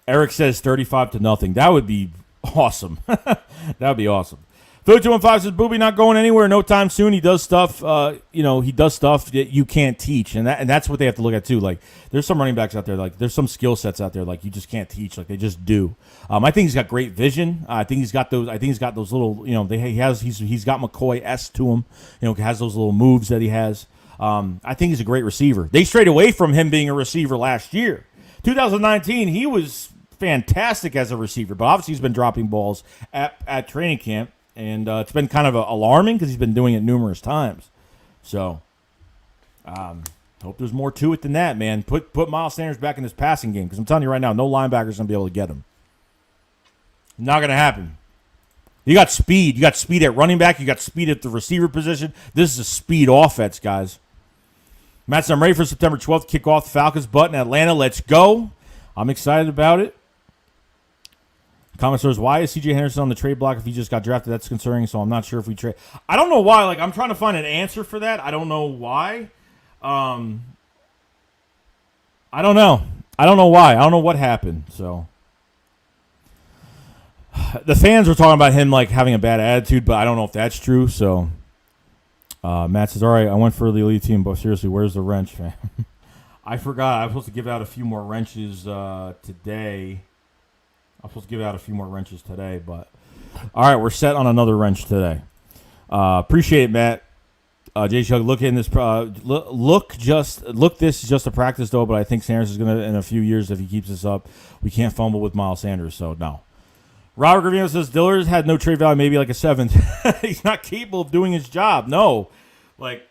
Eric says 35-0. That would be awesome. That would be awesome. Philly 215 says, "Booby not going anywhere no time soon. He does stuff, he does stuff that you can't teach." And that's what they have to look at too. Like, there's some running backs out there, like there's some skill sets out there like you just can't teach, like they just do. I think he's got great vision. I think he's got those little, he's got McCoy-esque to him. Has those little moves that he has. I think he's a great receiver. They strayed away from him being a receiver last year. 2019, he was fantastic as a receiver, but obviously he's been dropping balls at training camp. And it's been kind of alarming because he's been doing it numerous times. So, hope there's more to it than that, man. Put Miles Sanders back in this passing game because I'm telling you right now, no linebacker's going to be able to get him. Not going to happen. You got speed. You got speed at running back. You got speed at the receiver position. This is a speed offense, guys. Matt said, "I'm ready for September 12th to kick off the Falcons' butt in Atlanta. Let's go." I'm excited about it. Commissars, why is C.J. Henderson on the trade block if he just got drafted? That's concerning, so I'm not sure if we trade. I don't know why. Like, I'm trying to find an answer for that. I don't know why. I don't know. I don't know why. I don't know what happened. So the fans were talking about him like having a bad attitude, but I don't know if that's true. So Matt says, "All right, I went for the elite team, but seriously, where's the wrench, man?" I forgot. I was supposed to give out a few more wrenches today. I'm supposed to give out a few more wrenches today, but all right, we're set on another wrench today. Appreciate it, Matt. Jay Shug, look in this. This is just a practice though, but I think Sanders is gonna in a few years if he keeps this up. We can't fumble with Miles Sanders, so no. Robert Gravino says Dillard had no trade value, maybe like a 7th. He's not capable of doing his job. No, like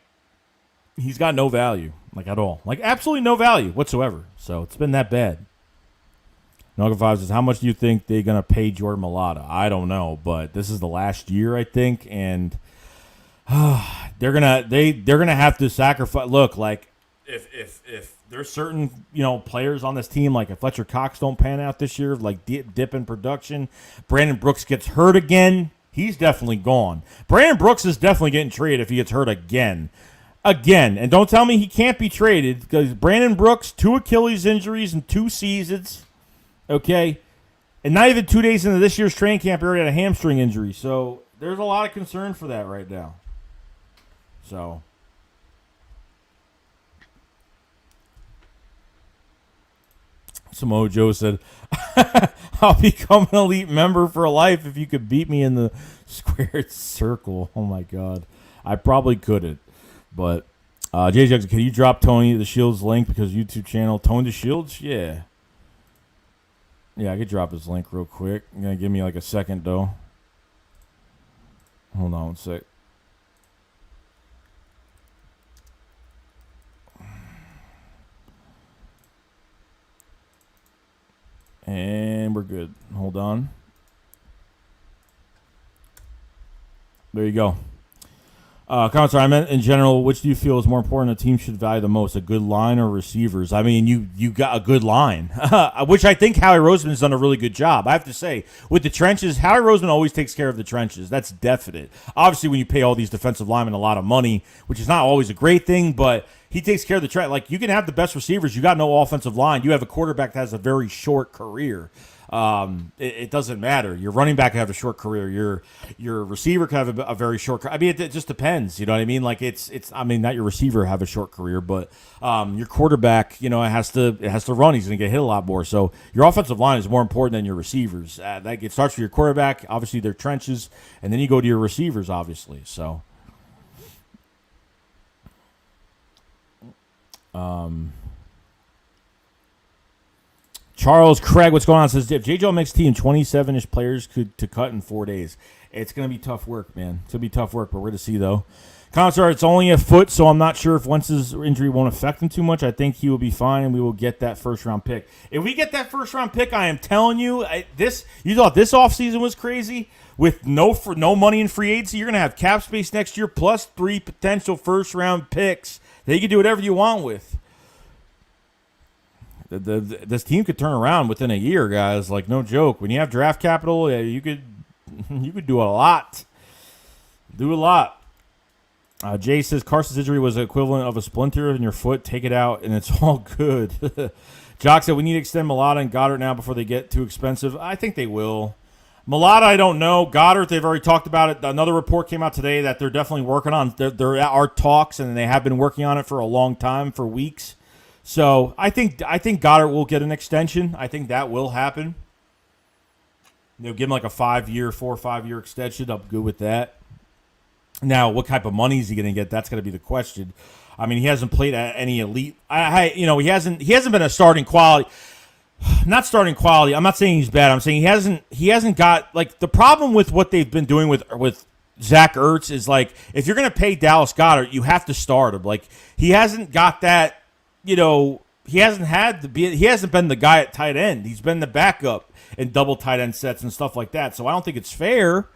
he's got no value, like at all, like absolutely no value whatsoever. So it's been that bad. Nugget 5 says, "How much do you think they're going to pay Jordan Mailata?" I don't know, but this is the last year, I think, and they're gonna have to sacrifice. Look, like if there's certain players on this team, like if Fletcher Cox don't pan out this year, like dip in production, Brandon Brooks gets hurt again, he's definitely gone. Brandon Brooks is definitely getting traded if he gets hurt again. Again, and don't tell me he can't be traded because Brandon Brooks, 2 Achilles injuries in 2 seasons, okay? And not even 2 days into this year's training camp, he already had a hamstring injury. So there's a lot of concern for that right now. So Samoa Joe said, I'll become an elite member for life if you could beat me in the squared circle. Oh, my God. I probably couldn't. But, Jay Jackson, can you drop Tony the Shields link because YouTube channel Tony the Shields? Yeah. Yeah, I could drop his link real quick. You're going to give me like a second, though. Hold on one sec. And we're good. Hold on. There you go. Counselor, I meant in general, which do you feel is more important a team should value the most, a good line or receivers? I mean, you got a good line, which I think Howie Roseman's done a really good job. I have to say, with the trenches, Howie Roseman always takes care of the trenches. That's definite. Obviously, when you pay all these defensive linemen a lot of money, which is not always a great thing, but he takes care of the trench. Like, you can have the best receivers. You got no offensive line. You have a quarterback that has a very short career. It doesn't matter. Your running back can have a short career. Your receiver can have a very short career. I mean, it just depends. You know what I mean? Like it's. I mean, not your receiver have a short career, but your quarterback, you know, it has to run. He's going to get hit a lot more. So your offensive line is more important than your receivers. It starts with your quarterback, obviously their trenches, and then you go to your receivers, obviously. So. Charles Craig, what's going on? Says if JJ makes team 27-ish players to cut in 4 days, it's going to be tough work, man. It's going to be tough work, but we're going to see though. Counselor, it's only a foot, so I'm not sure if Wentz's injury won't affect him too much. I think he will be fine, and we will get that first-round pick. If we get that first-round pick, I am telling you, you thought this offseason was crazy with no money in free agency. You're going to have cap space next year plus 3 potential first-round picks that you can do whatever you want with. This team could turn around within a year, guys. Like, no joke. When you have draft capital, you could do a lot. Do a lot. Jay says Carson's injury was the equivalent of a splinter in your foot. Take it out, and it's all good. Jock said we need to extend Mulata and Goddard now before they get too expensive. I think they will. Mulata, I don't know. Goddard, they've already talked about it. Another report came out today that they're definitely working on. There are talks, and they have been working on it for a long time, for weeks. So I think Goddard will get an extension. I think that will happen. They'll give him like a 4 or 5 year extension. I'm good with that. Now, what type of money is he going to get? That's going to be the question. I mean, he hasn't played at any elite. He hasn't been a starting quality. Not starting quality. I'm not saying he's bad. I'm saying he hasn't got like the problem with what they've been doing with Zach Ertz is like if you're going to pay Dallas Goedert, you have to start him. Like he hasn't got that. You know, he hasn't been the guy at tight end. He's been the backup in double tight end sets and stuff like that. So I don't think it's fair.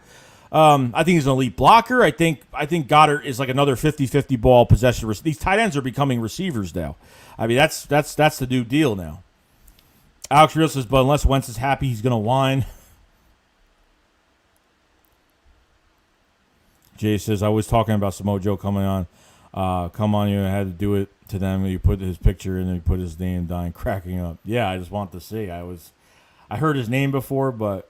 I think he's an elite blocker. I think Goddard is like another 50-50 ball possession. These tight ends are becoming receivers now. I mean, that's the new deal now. Alex Real says, but unless Wentz is happy, he's going to whine. Jay says, I was talking about Samoa Joe coming on. Come on, you had to do it to them. You put his picture in and you put his name, dying, cracking up. Yeah, I just want to say I heard his name before, but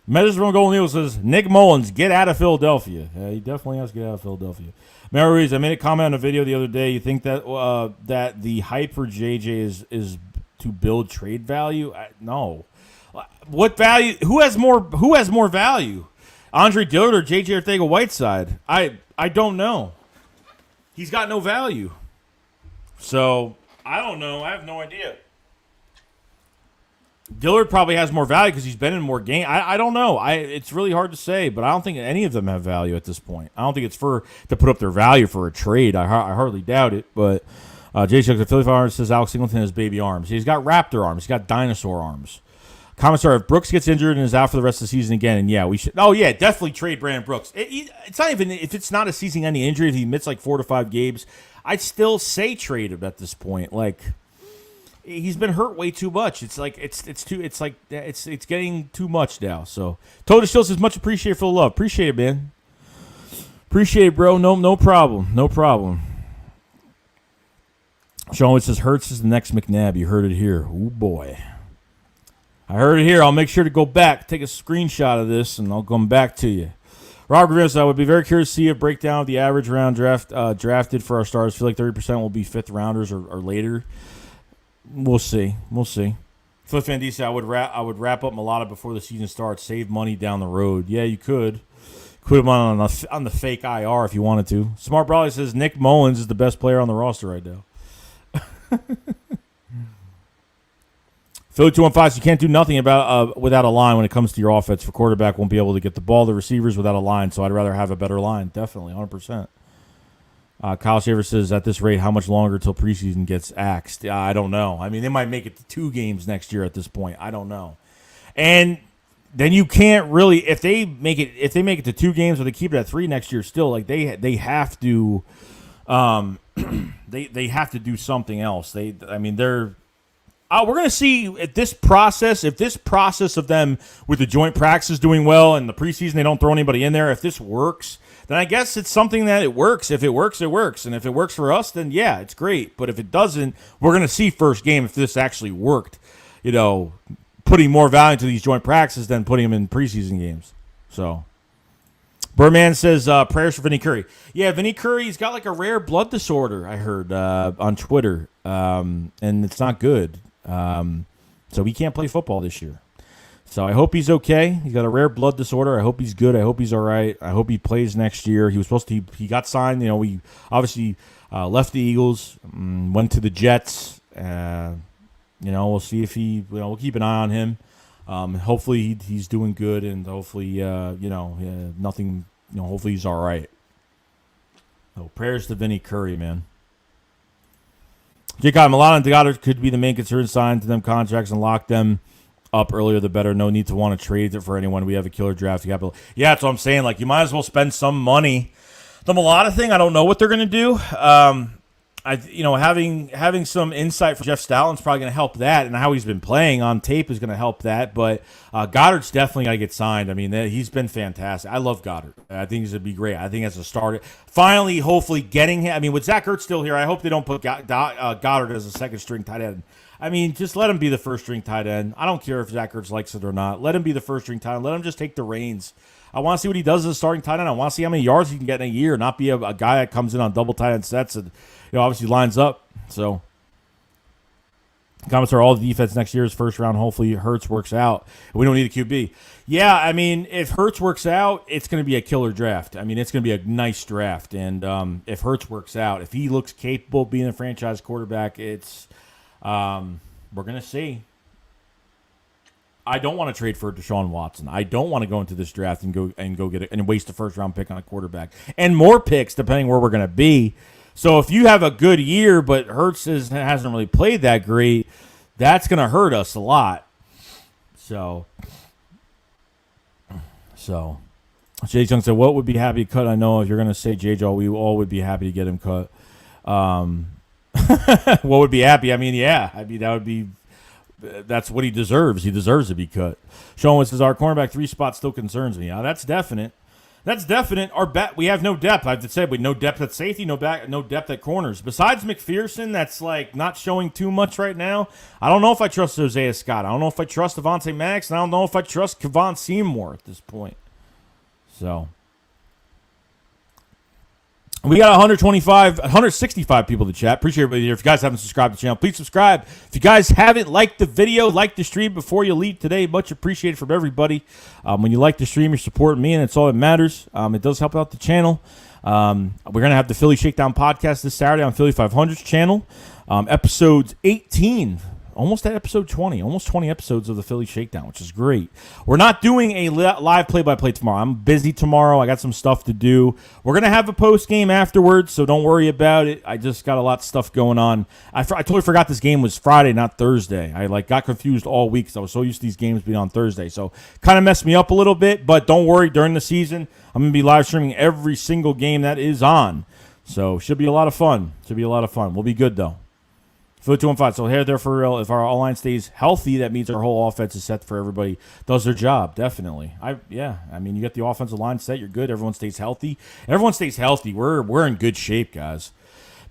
Measures from Golden Eagle says Nick Mullins, get out of Philadelphia. Yeah, he definitely has to get out of Philadelphia. Mary Ruiz, I made a comment on a video the other day. You think that that the hype for JJ is to build trade value? No. What value? Who has more value? Andre Dillard or JJ Arcega-Whiteside? I don't know. He's got no value. So, I don't know. I have no idea. Dillard probably has more value because he's been in more games. I don't know. It's really hard to say, but I don't think any of them have value at this point. I don't think it's to put up their value for a trade. I hardly doubt it. But Jay Chuck, the Philly Fire says Alex Singleton has baby arms. He's got raptor arms. He's got dinosaur arms. Commissar, if Brooks gets injured and is out for the rest of the season again, and yeah, we should. Oh yeah, definitely trade Brandon Brooks. It's not even if it's not a season-ending injury. If he missed like 4 to 5 games, I'd still say trade him at this point. Like he's been hurt way too much. It's like it's getting too much now. So Total Shield says much appreciated for the love. Appreciate it, man. Appreciate it, bro. No problem. No problem. Sean says Hurts is the next McNabb. You heard it here. Oh, boy. I heard it here. I'll make sure to go back, take a screenshot of this, and I'll come back to you. Robert Rivers, I would be very curious to see a breakdown of the average round drafted for our stars. I feel like 30% will be fifth rounders or later. We'll see. Cliff Van D said I would wrap up Mulata before the season starts. Save money down the road. Yeah, you could. Put him on the fake IR if you wanted to. Smart Brawley says Nick Mullins is the best player on the roster right now. Philly 215, you can't do nothing without a line when it comes to your offense. For quarterback, won't be able to get the ball to receivers without a line, so I'd rather have a better line. Definitely, 100%. Kyle Shaver says, at this rate, how much longer until preseason gets axed? I don't know. I mean, they might make it to 2 games next year at this point. I don't know. And then you can't really, if they make it to 2 games or they keep it at 3 next year still, like they have to they have to do something else. We're going to see if this process of them with the joint practices doing well and the preseason they don't throw anybody in there, if this works, then I guess it's something that it works. If it works, it works. And if it works for us, then yeah, it's great. But if it doesn't, we're going to see first game if this actually worked, putting more value to these joint practices than putting them in preseason games. So Birdman says, prayers for Vinny Curry. Yeah, Vinny Curry's got like a rare blood disorder, I heard on Twitter, and it's not good. So he can't play football this year. So I hope he's okay. He's got a rare blood disorder. I hope he's good. I hope he's all right. I hope he plays next year. He was supposed to. He got signed. We obviously left the Eagles, went to the Jets. We'll see if he. We'll keep an eye on him. Hopefully he's doing good, and hopefully nothing. Hopefully he's all right. So prayers to Vinny Curry, man. Jacob, Milano and Goddard could be the main concern. Sign to them contracts and lock them up earlier the better. No need to want to trade it for anyone. We have a killer draft capital. Yeah, that's what I'm saying. Like, you might as well spend some money. The Milano thing, I don't know what they're going to do. Having some insight from Jeff Stoughton's probably going to help that, and how he's been playing on tape is going to help that. But Goddard's definitely got to get signed. I mean, he's been fantastic. I love Goddard. I think he's going to be great. I think as a starter, finally, hopefully getting him. I mean, with Zach Ertz still here, I hope they don't put Goddard as a second-string tight end. I mean, just let him be the first-string tight end. I don't care if Zach Ertz likes it or not. Let him be the first-string tight end. Let him just take the reins. I want to see what he does as a starting tight end. I want to see how many yards he can get in a year, not be a guy that comes in on double tight end sets and obviously lines up. So comments are all the defense next year is first round. Hopefully Hurts works out. We don't need a QB. Yeah, I mean, if Hurts works out, it's going to be a killer draft. I mean, it's going to be a nice draft. And if Hurts works out, if he looks capable of being a franchise quarterback, it's we're going to see. I don't want to trade for Deshaun Watson. I don't want to go into this draft and go get it and waste a first round pick on a quarterback and more picks depending where we're going to be. So if you have a good year but Hurts hasn't really played that great, that's going to hurt us a lot. So Jay Chung said, "What would be happy to cut?" I know if you're going to say J-Jaw, we all would be happy to get him cut. What would be happy? I mean, yeah. I mean, that would be. That's what he deserves. He deserves to be cut. Sean says, our cornerback 3 spot still concerns me. That's definite. That's definite. We have no depth. I've said no depth at safety, no depth at corners. Besides McPherson, that's like not showing too much right now. I don't know if I trust Isaiah Scott. I don't know if I trust Avonte Maddox, and I don't know if I trust Kevon Seymour at this point. So we got 165 people to chat. Appreciate everybody here. If you guys haven't subscribed to the channel, please subscribe. If you guys haven't liked the video, like the stream before you leave today. Much appreciated from everybody. When you like the stream, you're supporting me, and it's all that matters. It does help out the channel. We're going to have the Philly Shakedown podcast this Saturday on Philly 500's channel. Episodes 18. Almost at episode 20. Almost 20 episodes of the Philly Shakedown, which is great. We're not doing a live play-by-play tomorrow. I'm busy tomorrow. I got some stuff to do. We're going to have a post-game afterwards, so don't worry about it. I just got a lot of stuff going on. I totally forgot this game was Friday, not Thursday. I got confused all week because I was so used to these games being on Thursday. So kind of messed me up a little bit, but don't worry. During the season, I'm going to be live streaming every single game that is on. So should be a lot of fun. We'll be good, though. Foot 215. So here, there for real. If our O-line stays healthy, that means our whole offense is set for everybody does their job. Definitely. I mean, you get the offensive line set, you're good. Everyone stays healthy. Everyone stays healthy. We're in good shape, guys.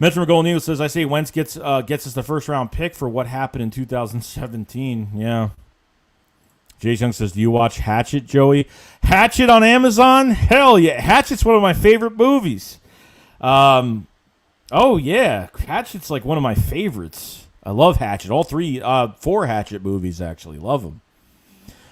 Metro Golden Eagle says, I say Wentz gets us the first round pick for what happened in 2017. Yeah. Jay Young says, do you watch Hatchet, Joey? Hatchet on Amazon? Hell yeah. Hatchet's one of my favorite movies. Oh, yeah. Hatchet's like one of my favorites. I love Hatchet. All three, 4 Hatchet movies, actually. Love them.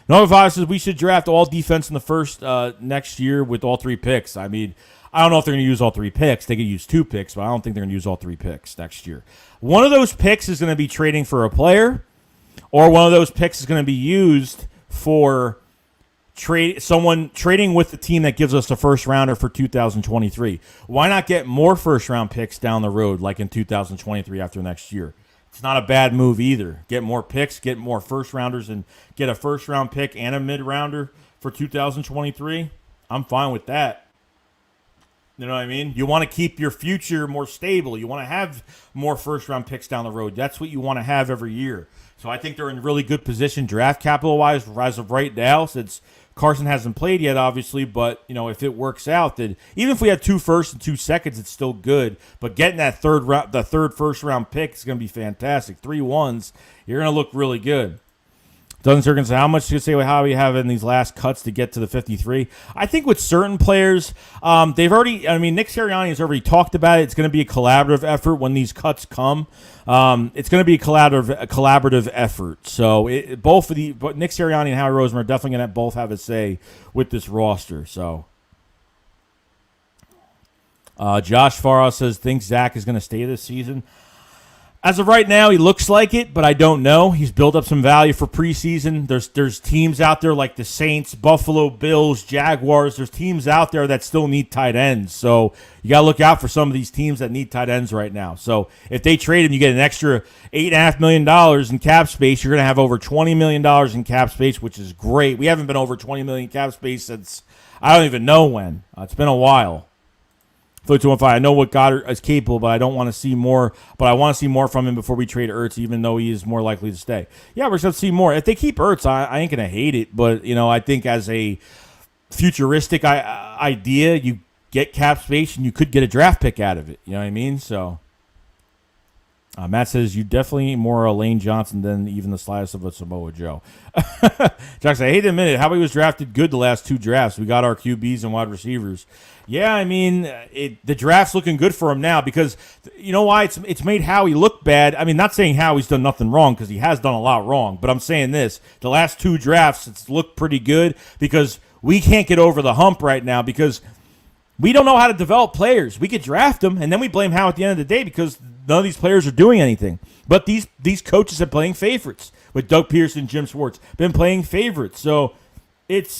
Nova Five says we should draft all defense in the first next year with all 3 picks. I mean, I don't know if they're going to use all 3 picks. They could use 2 picks, but I don't think they're going to use all 3 picks next year. One of those picks is going to be trading for a player, or one of those picks is going to be used for trading with the team that gives us the first rounder for 2023. Why not get more first round picks down the road, like in 2023 after next year? It's not a bad move either. Get more picks, get more first rounders, and get a first round pick and a mid rounder for 2023. I'm fine with that. You know what I mean? You want to keep your future more stable. You want to have more first round picks down the road. That's what you want to have every year. So I think they're in really good position draft capital wise as of right now, since Carson hasn't played yet, obviously, but if it works out, then even if we had 2 firsts and 2 seconds, it's still good. But getting that third first round pick is going to be fantastic. 3 1s, you're going to look really good. Doesn't say how much you say how we have in these last cuts to get to the 53. I think with certain players, they've already. I mean, Nick Sirianni has already talked about it. It's going to be a collaborative effort when these cuts come. It's going to be a collaborative effort. So Nick Sirianni and Howie Roseman are definitely going to both have a say with this roster. So Josh Farah says thinks Zach is going to stay this season. As of right now, he looks like it, but I don't know. He's built up some value for preseason. There's teams out there like the Saints, Buffalo Bills, Jaguars. There's teams out there that still need tight ends. So you got to look out for some of these teams that need tight ends right now. So if they trade him, you get an extra $8.5 million in cap space. You're going to have over $20 million in cap space, which is great. We haven't been over $20 million cap space since I don't even know when. It's been a while. 215. I know what Goddard is capable, but I don't want to see more. But I want to see more from him before we trade Ertz, even though he is more likely to stay. Yeah, we're going to see more. If they keep Ertz, I ain't going to hate it. But, I think as a futuristic idea, you get cap space and you could get a draft pick out of it. You know what I mean? So Matt says, you definitely more a Lane Johnson than even the slightest of a Samoa Joe. Jackson, I hate to admit it. Howie was drafted good the last 2 drafts. We got our QBs and wide receivers. Yeah, I mean, the draft's looking good for him now because you know why? It's made Howie look bad. I mean, not saying Howie's done nothing wrong because he has done a lot wrong, but I'm saying this. The last 2 drafts, it's looked pretty good because we can't get over the hump right now because we don't know how to develop players. We could draft them, and then we blame Howie at the end of the day because none of these players are doing anything. But these coaches are playing favorites with Doug Pearson, Jim Schwartz, been playing favorites. So it's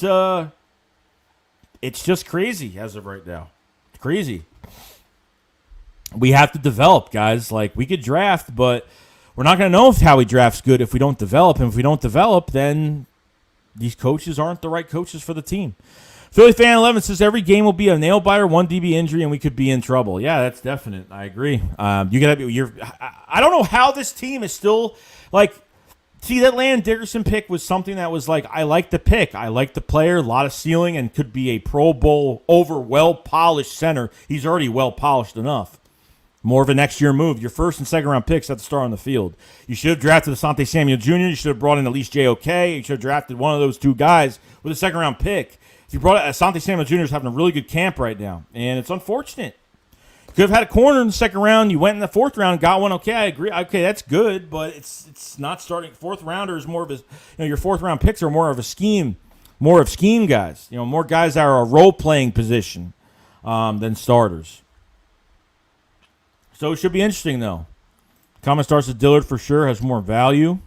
just crazy as of right now. It's crazy. We have to develop, guys. Like, we could draft, but we're not going to know if Howie drafts good if we don't develop. And if we don't develop, then these coaches aren't the right coaches for the team. Philly Fan 11 says every game will be a nail biter, 1 DB injury, and we could be in trouble. Yeah, that's definite. I agree. I don't know how this team is still like. See, that Landon Dickerson pick was something that was like, I like the pick. I like the player, a lot of ceiling, and could be a Pro Bowl over well-polished center. He's already well-polished enough. More of a next-year move. Your first and second-round picks at the start on the field. You should have drafted Asante Samuel Jr. You should have brought in at least JOK. You should have drafted one of those 2 guys with a second-round pick. If you brought Asante Samuel Jr. is having a really good camp right now, and it's unfortunate. Could have had a corner in the second round. You went in the 4th round, got one. Okay, I agree. Okay, that's good, but it's not starting. 4th rounder is more of a, your 4th round picks are more of scheme guys. More guys that are a role playing position than starters. So it should be interesting though. Comment starts with Dillard for sure has more value.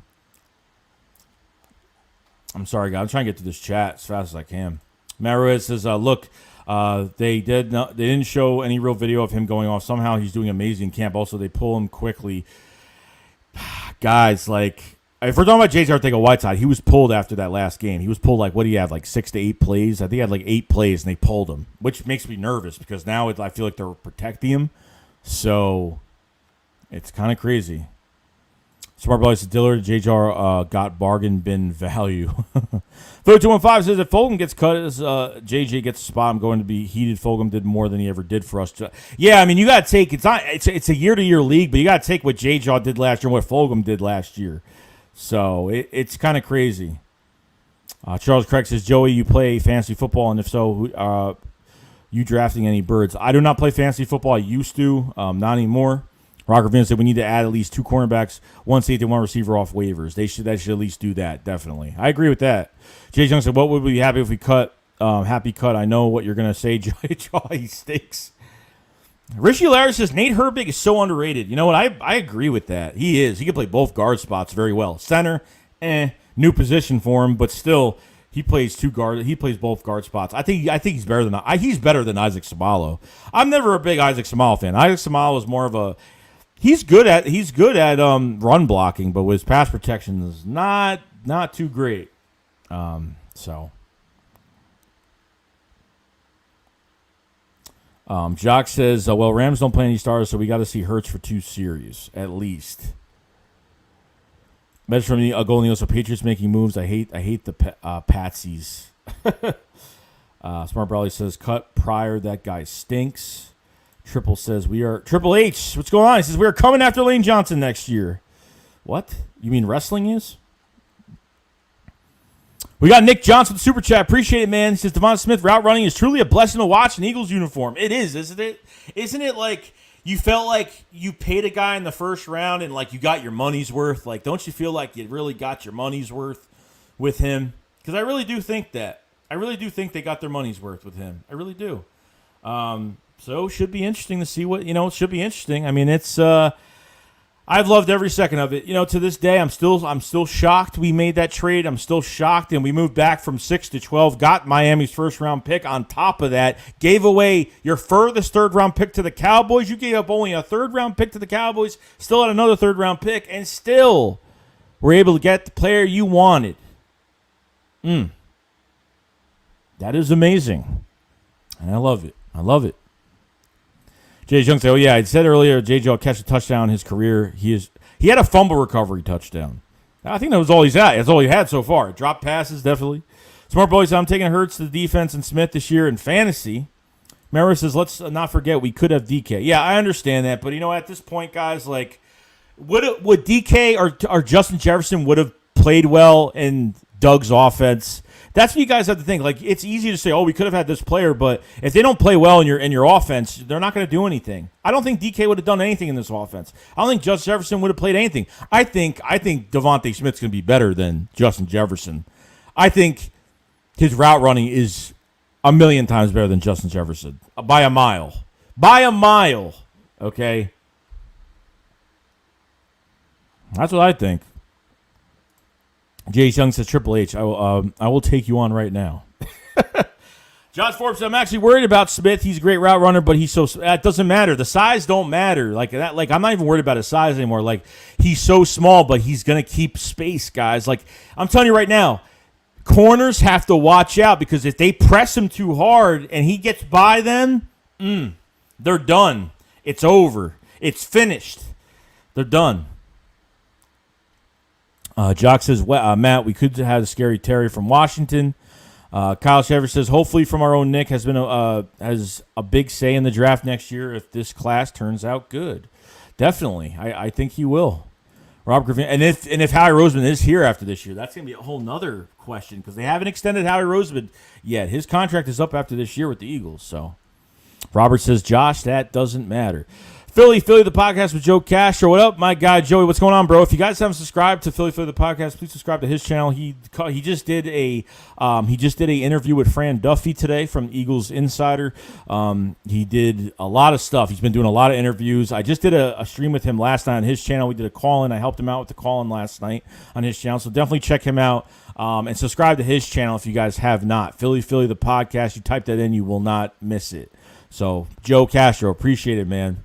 I'm sorry, guys. I'm trying to get to this chat as fast as I can. Maruez says, look. They didn't show any real video of him going off. Somehow he's doing amazing camp. Also, they pull him quickly. Guys, like, if we're talking about J.J. Arcega-Whiteside, he was pulled after that last game. He was pulled, like, what do you have, like 6 to 8 plays? I think he had, like, 8 plays, and they pulled him, which makes me nervous because now I feel like they're protecting him. So, it's kind of crazy. Smart Belly says Dillard, JJ got bargain bin value. 3215 says if Fulgham gets cut as JJ gets a spot, I'm going to be heated. Fulgham did more than he ever did for us. Yeah, I mean, you got to take it's a year-to-year league, but you got to take what JJ did last year and what Fulgham did last year. So it's kind of crazy. Charles Craig says, Joey, you play fantasy football, and if so, you drafting any birds? I do not play fantasy football. I used to, not anymore. Rocker Van said we need to add at least 2 cornerbacks, 1 safety, 1 receiver off waivers. They should at least do that, definitely. I agree with that. Jay Young said, what would we be happy if we cut? Happy cut. I know what you're going to say, Joey Stakes. Richie Larry says Nate Herbig is so underrated. You know what? I agree with that. He is. He can play both guard spots very well. Center, new position for him, but still, he plays both guard spots. I think he's better than Isaac Samalo. I'm never a big Isaac Samalo fan. Isaac Samalo is more of a he's good at run blocking, but with his pass protection is not too great. Jock says, well, Rams don't play any stars, so we got to see Hurts for 2 series at least. Message from the Golden Eagles, so Patriots making moves. I hate the patsies. Smart Brawley says, cut Pryor. That guy stinks. Triple says, Triple H, what's going on? He says, we are coming after Lane Johnson next year. What? You mean wrestling is? We got Nick Johnson with the Super Chat. Appreciate it, man. He says, Devon Smith route running is truly a blessing to watch in Eagles uniform. It is, isn't it? Isn't it like you felt like you paid a guy in the first round and like you got your money's worth? Like, don't you feel like you really got your money's worth with him? Because I really do think that. I really do think they got their money's worth with him. I really do. So it should be interesting to see what, it should be interesting. I mean, it's I've loved every second of it. To this day, I'm still shocked we made that trade. I'm still shocked, and we moved back from 6 to 12, got Miami's first-round pick. On top of that, gave away your furthest third-round pick to the Cowboys. You gave up only a third-round pick to the Cowboys, still had another third-round pick, and still were able to get the player you wanted. That is amazing, and I love it. I love it. Jay Young said, I said earlier, JJ will catch a touchdown in his career. He had a fumble recovery touchdown. I think that was all he's at. That's all he had so far. Drop passes, definitely. Smart Boys, I'm taking Hurts to the defense and Smith this year in fantasy. Mara says, let's not forget we could have DK. Yeah, I understand that, but at this point, guys, like, would DK or Justin Jefferson would have played well in Doug's offense? That's what you guys have to think. Like, it's easy to say, we could have had this player, but if they don't play well in your offense, they're not going to do anything. I don't think DK would have done anything in this offense. I don't think Justin Jefferson would have played anything. I think Devontae Smith's going to be better than Justin Jefferson. I think his route running is a million times better than Justin Jefferson by a mile. By a mile. Okay? That's what I think. Jay Young says, Triple H, I will take you on right now. Josh Forbes said, I'm actually worried about Smith. He's a great route runner, but that doesn't matter. The size don't matter. Like that. Like, I'm not even worried about his size anymore. Like, he's so small, but he's going to keep space, guys. Like, I'm telling you right now, corners have to watch out because if they press him too hard and he gets by them, they're done. It's over. It's finished. They're done. Jock says, Matt, we could have a scary Terry from Washington. Kyle Shaver says, hopefully from our own Nick has a big say in the draft next year if this class turns out good. Definitely. I think he will. Rob Griffin, and if Howie Roseman is here after this year, that's going to be a whole nother question because they haven't extended Howie Roseman yet. His contract is up after this year with the Eagles. So Robert says, Josh, that doesn't matter. Philly the podcast with Joe Castro. What up, my guy Joey? What's going on, bro? If you guys haven't subscribed to Philly the podcast, please subscribe to his channel. He just did a interview with Fran Duffy today from Eagles Insider. He did a lot of stuff. He's been doing a lot of interviews. I just did a stream with him last night on his channel. We did a call-in. I helped him out with the call-in last night on his channel. So definitely check him out and subscribe to his channel if you guys have not. Philly the podcast. You type that in, you will not miss it. So Joe Castro, appreciate it, man.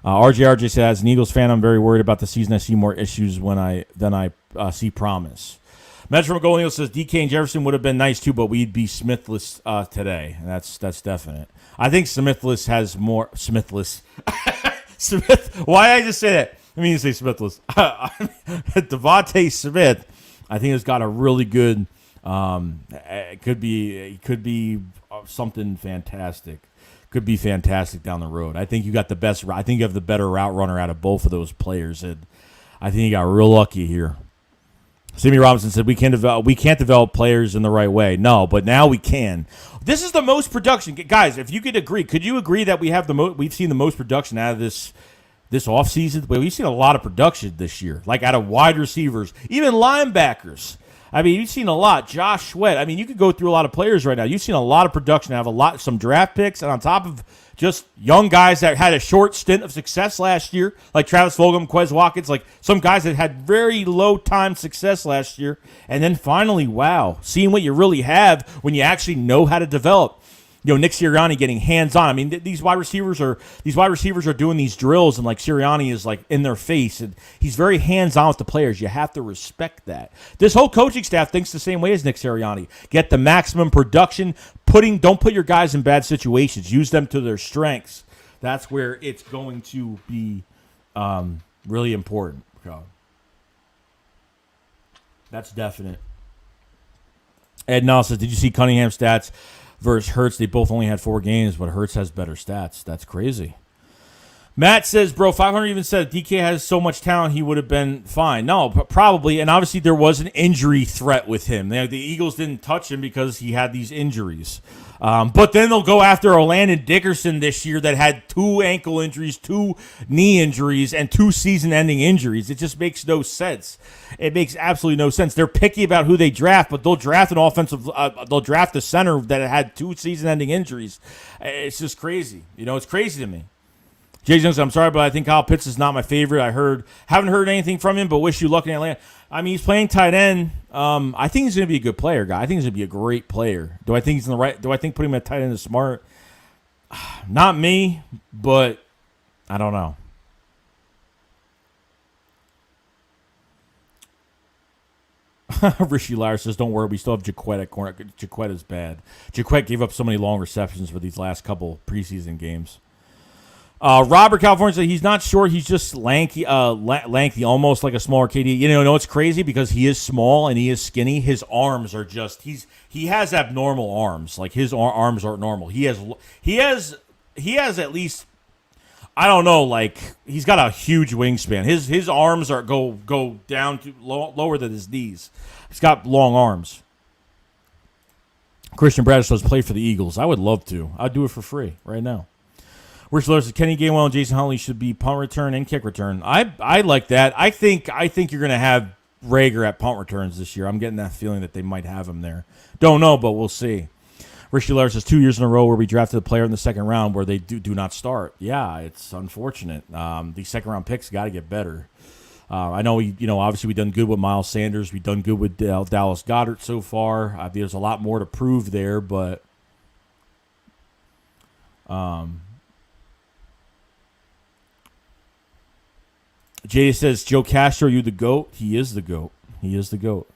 RJ said, as an Eagles fan, I'm very worried about the season. I see more issues than I see promise. Metro from Golden Eagles says, DK and Jefferson would have been nice too, but we'd be Smithless today. And that's definite. I think Smithless has more... Smithless. Smith. Why did I just say that? I mean, say Smithless. Devontae Smith, I think, has got a really good. It could be something fantastic. Could be fantastic down the road. I think you got the best. I think you have the better route runner out of both of those players, and I think you got real lucky here. Sammy Robinson said we can't develop players in the right way. No, but now we can. This is the most production, guys. If you could agree, could you agree that we've seen the most production out of this offseason? We've seen a lot of production this year, like out of wide receivers, even linebackers. I mean, you've seen a lot. Josh Sweat. I mean, you could go through a lot of players right now. You've seen a lot of production out of some draft picks, and on top of just young guys that had a short stint of success last year, like Travis Fulgham, Quez Watkins, like some guys that had very low time success last year, and then finally, wow, seeing what you really have when you actually know how to develop. You know, Nick Sirianni getting hands-on. I mean, these wide receivers are doing these drills, and like Sirianni is like in their face, and he's very hands-on with the players. You have to respect that. This whole coaching staff thinks the same way as Nick Sirianni. Get the maximum production. Don't put your guys in bad situations. Use them to their strengths. That's where it's going to be really important. That's definite. Ed Nall says, did you see Cunningham's stats versus Hurts? They both only had 4 games, but Hurts has better stats. That's crazy. Matt says, bro, 500 even said DK has so much talent he would have been fine. No, probably. And obviously there was an injury threat with him. The Eagles didn't touch him because he had these injuries. But then they'll go after Orlando Dickerson this year that had 2 ankle injuries, 2 knee injuries, and 2 season-ending injuries. It just makes no sense. It makes absolutely no sense. They're picky about who they draft, but they'll draft an offensive. They'll draft a center that had 2 season-ending injuries. It's just crazy. You know, it's crazy to me. Jay Jones, I'm sorry, but I think Kyle Pitts is not my favorite. Haven't heard anything from him, but wish you luck in Atlanta. I mean, he's playing tight end. I think he's going to be a good player, guy. I think he's going to be a great player. Do I think he's in the right? Do I think putting him at tight end is smart? Not me, but I don't know. Rishi Lyre says, don't worry, we still have Jaquette at corner. Jaquette is bad. Jaquette gave up so many long receptions for these last couple preseason games. Robert California said he's not short. He's just lanky, almost like a smaller KD. You know it's crazy because he is small and he is skinny. His arms are just he has abnormal arms. Like his arms aren't normal. He has at least, I don't know, like he's got a huge wingspan. His arms go down to lower than his knees. He's got long arms. Christian Bradish says play for the Eagles. I would love to. I'd do it for free right now. Rich Lewis says Kenny Gainwell and Jason Huntley should be punt return and kick return. I like that. I think you're going to have Rager at punt returns this year. I'm getting that feeling that they might have him there. Don't know, but we'll see. Richie Larry says 2 years in a row where we drafted a player in the second round where they do not start. Yeah, it's unfortunate. These second round picks got to get better. I know obviously we've done good with Miles Sanders. We've done good with Dallas Goedert so far. There's a lot more to prove there, but Jay says, Joe Castro, you the GOAT? He is the GOAT. He is the GOAT.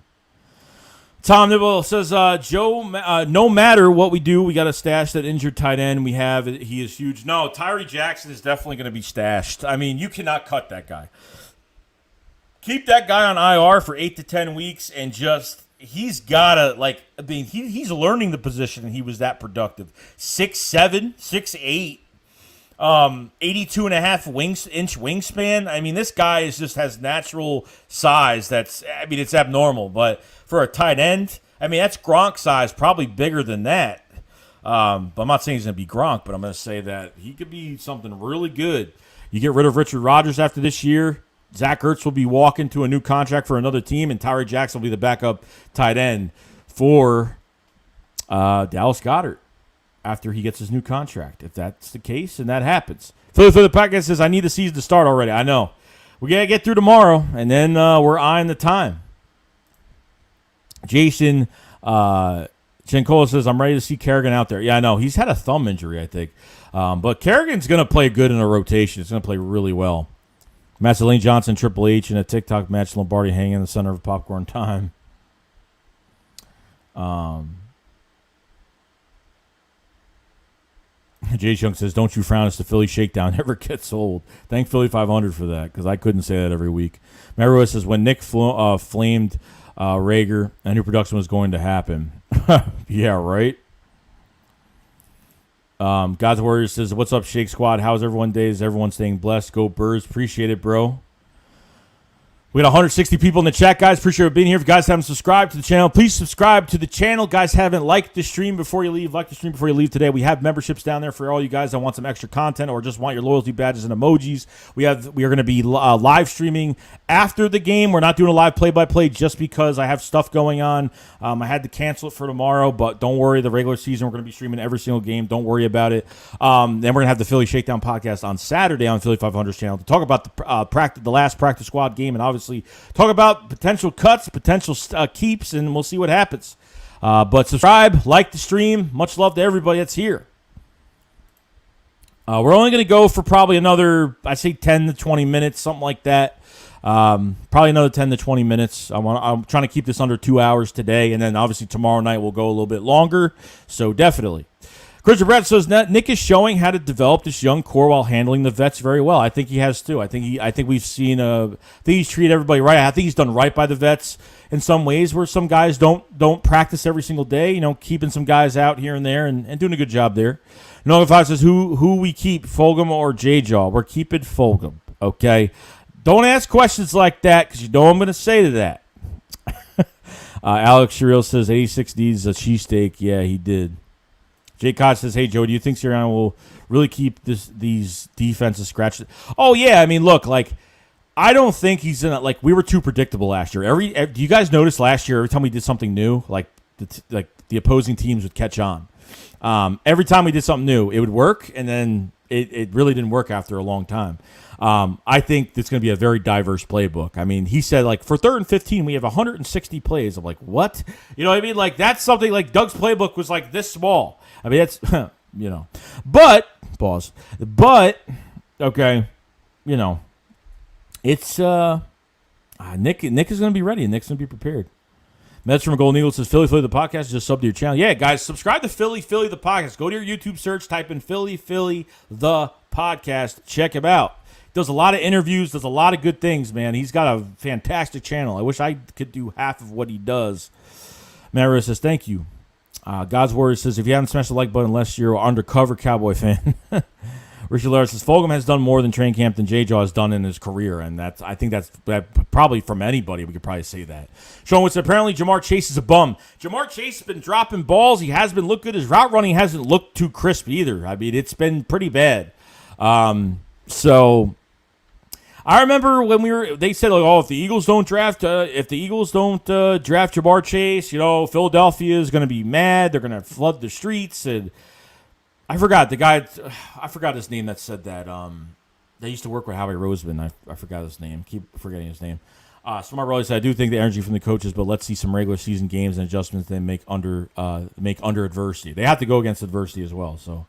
Tom Nibble says, Joe, no matter what we do, we got to stash that injured tight end we have. He is huge. No, Tyree Jackson is definitely going to be stashed. I mean, you cannot cut that guy. Keep that guy on IR for 8 to 10 weeks and he's got to, he's learning the position and he was that productive. 6'7", 6'8". 82.5 inch wingspan. I mean, this guy has natural size. It's abnormal. But for a tight end, that's Gronk size, probably bigger than that. But I'm not saying he's going to be Gronk, but I'm going to say that he could be something really good. You get rid of Richard Rodgers after this year, Zach Ertz will be walking to a new contract for another team, and Tyree Jackson will be the backup tight end for Dallas Goedert after he gets his new contract. If that's the case, and that happens. Philly for the podcast says, I need the season to start already. I know. We got to get through tomorrow, and then we're eyeing the time. Jason Giancola says, I'm ready to see Kerrigan out there. Yeah, I know. He's had a thumb injury, I think. But Kerrigan's going to play good in a rotation. It's going to play really well. Lane Johnson, Triple H, in a TikTok match, Lombardi hanging in the center of popcorn time. Jay Chung says, don't you frown, it's the Philly shakedown. Never gets old. Thank Philly 500 for that, because I couldn't say that every week. Mario says, when Nick flamed Rager, a new production was going to happen. Yeah, right? God's Warrior says, what's up, Shake Squad? How's everyone day? Is everyone staying blessed? Go Birds. Appreciate it, bro. We got 160 people in the chat, guys. Appreciate you being here. If you guys haven't subscribed to the channel, please subscribe to the channel. Guys, haven't liked the stream before you leave. Like the stream before you leave today. We have memberships down there for all you guys that want some extra content or just want your loyalty badges and emojis. We are going to be live streaming after the game. We're not doing a live play-by-play just because I have stuff going on. I had to cancel it for tomorrow, but don't worry. The regular season, we're going to be streaming every single game. Don't worry about it. Then we're going to have the Philly Shakedown podcast on Saturday on Philly 500's channel to talk about the last practice squad game and obviously talk about potential cuts, potential keeps, and we'll see what happens. But subscribe, like the stream. Much love to everybody that's here. We're only going to go for probably another, I'd say 10 to 20 minutes, something like that. Probably another 10 to 20 minutes. I'm trying to keep this under 2 hours today, and then obviously tomorrow night we'll go a little bit longer. So definitely. Christian Brett says Nick is showing how to develop this young core while handling the vets very well. I think he has too. I think we've seen. I think he's treated everybody right. I think he's done right by the vets in some ways where some guys don't practice every single day. You know, keeping some guys out here and there and doing a good job there. Noah Five says who we keep, Fulgham or J-Jaw. We're keeping Fulgham. Okay, don't ask questions like that because you know I'm going to say to that. Alex Shireel says 86 needs a cheesesteak. Yeah, he did. Jay Koch says, hey, Joe, do you think Sirianni will really keep these defenses scratched? Oh, yeah. I mean, look, like, I don't think he's in like, we were too predictable last year. Do you guys notice last year, every time we did something new, like the opposing teams would catch on? Every time we did something new, it would work, and then it really didn't work after a long time. I think it's going to be a very diverse playbook. I mean, he said, like, for 3rd and 15, we have 160 plays. I'm like, what? You know what I mean? Like, that's something like Doug's playbook was like this small. I mean, that's, you know. But, pause. But, okay, you know, it's, Nick is going to be ready, and Nick's going to be prepared. Mets from Golden Eagle says, Philly the podcast, just sub to your channel. Yeah, guys, subscribe to Philly the podcast. Go to your YouTube search, type in Philly the podcast. Check him out. Does a lot of interviews, does a lot of good things, man. He's got a fantastic channel. I wish I could do half of what he does. Mara says, thank you. God's Warrior says, if you haven't smashed the like button unless you're an undercover Cowboy fan. Richard Lara says, Fulgham has done more than training camp than J-Jaw has done in his career, and I think that's probably from anybody. We could probably say that. Sean Wood said, apparently Jamar Chase is a bum. Jamar Chase has been dropping balls. He has been looked good. His route running hasn't looked too crisp either. I mean, it's been pretty bad. So I remember when they said, like, oh, if the Eagles don't draft Jamar Chase, you know, Philadelphia is going to be mad. They're going to flood the streets. And I forgot his name that said that. They used to work with Howie Roseman. I forgot his name. Keep forgetting his name. Smart Rolly said, I do think the energy from the coaches, but let's see some regular season games and adjustments they make under adversity. They have to go against adversity as well. So.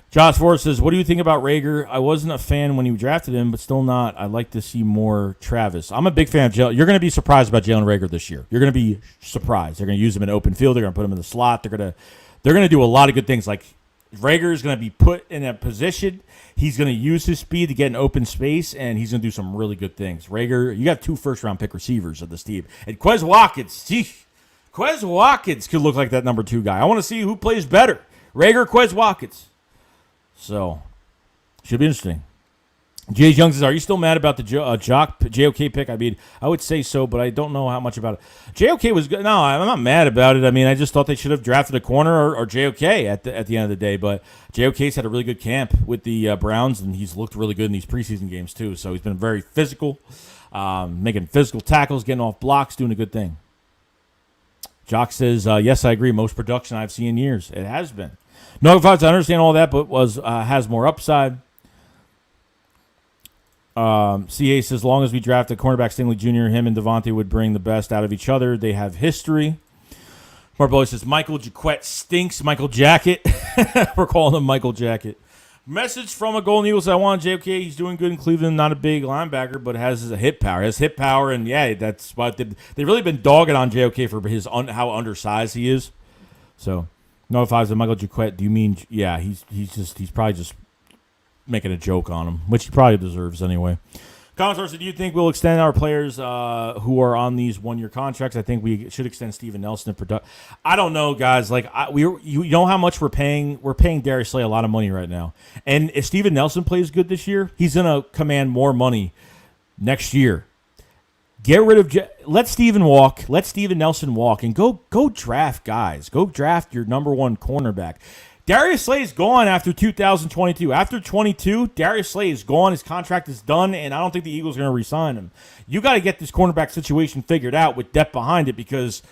Josh Forrest says, what do you think about Rager? I wasn't a fan when you drafted him, but still not. I'd like to see more Travis. I'm a big fan of Jalen. You're going to be surprised about Jalen Rager this year. You're going to be surprised. They're going to use him in open field. They're going to put him in the slot. They're going to do a lot of good things. Like, Rager is going to be put in a position. He's going to use his speed to get an open space, and he's going to do some really good things. Rager, you got 2 first-round pick receivers of this team. And Quez Watkins, Quez Watkins could look like that number 2 guy. I want to see who plays better, Rager or Quez Watkins. So, should be interesting. Jay Young says, are you still mad about the JOK pick? I mean, I would say so, but I don't know how much about it. JOK was good. No, I'm not mad about it. I mean, I just thought they should have drafted a corner or JOK at the end of the day. But JOK's had a really good camp with the Browns, and he's looked really good in these preseason games too. So he's been very physical, making physical tackles, getting off blocks, doing a good thing. Jock says, yes, I agree. Most production I've seen in years. It has been. No, I understand all that, but has more upside. CA says, as long as we draft a cornerback, Stingley Jr., him and Devontae would bring the best out of each other. They have history. Mark Bowie says, Michael Jaquette stinks. Michael Jacket. We're calling him Michael Jacket. Message from a Golden Eagle says, I want JK. He's doing good in Cleveland. Not a big linebacker, but has a hit power. Has hit power, and yeah, that's why they've really been dogging on JOK for his how undersized he is. So No, if I was a Michael Jaquette, do you mean? Yeah, he's probably just making a joke on him, which he probably deserves anyway. Consorts, do you think we'll extend our players who are on these one-year contracts? I think we should extend Steven Nelson to product. I don't know, guys. Like you know how much we're paying? We're paying Darius Slay a lot of money right now. And if Steven Nelson plays good this year, he's gonna command more money next year. Get rid of let Steven walk, let Steven Nelson walk, and go draft guys. Go draft your number one cornerback. Darius Slay is gone after 2022. After 22, Darius Slay is gone. His contract is done, and I don't think the Eagles are going to re-sign him. You got to get this cornerback situation figured out with depth behind it, because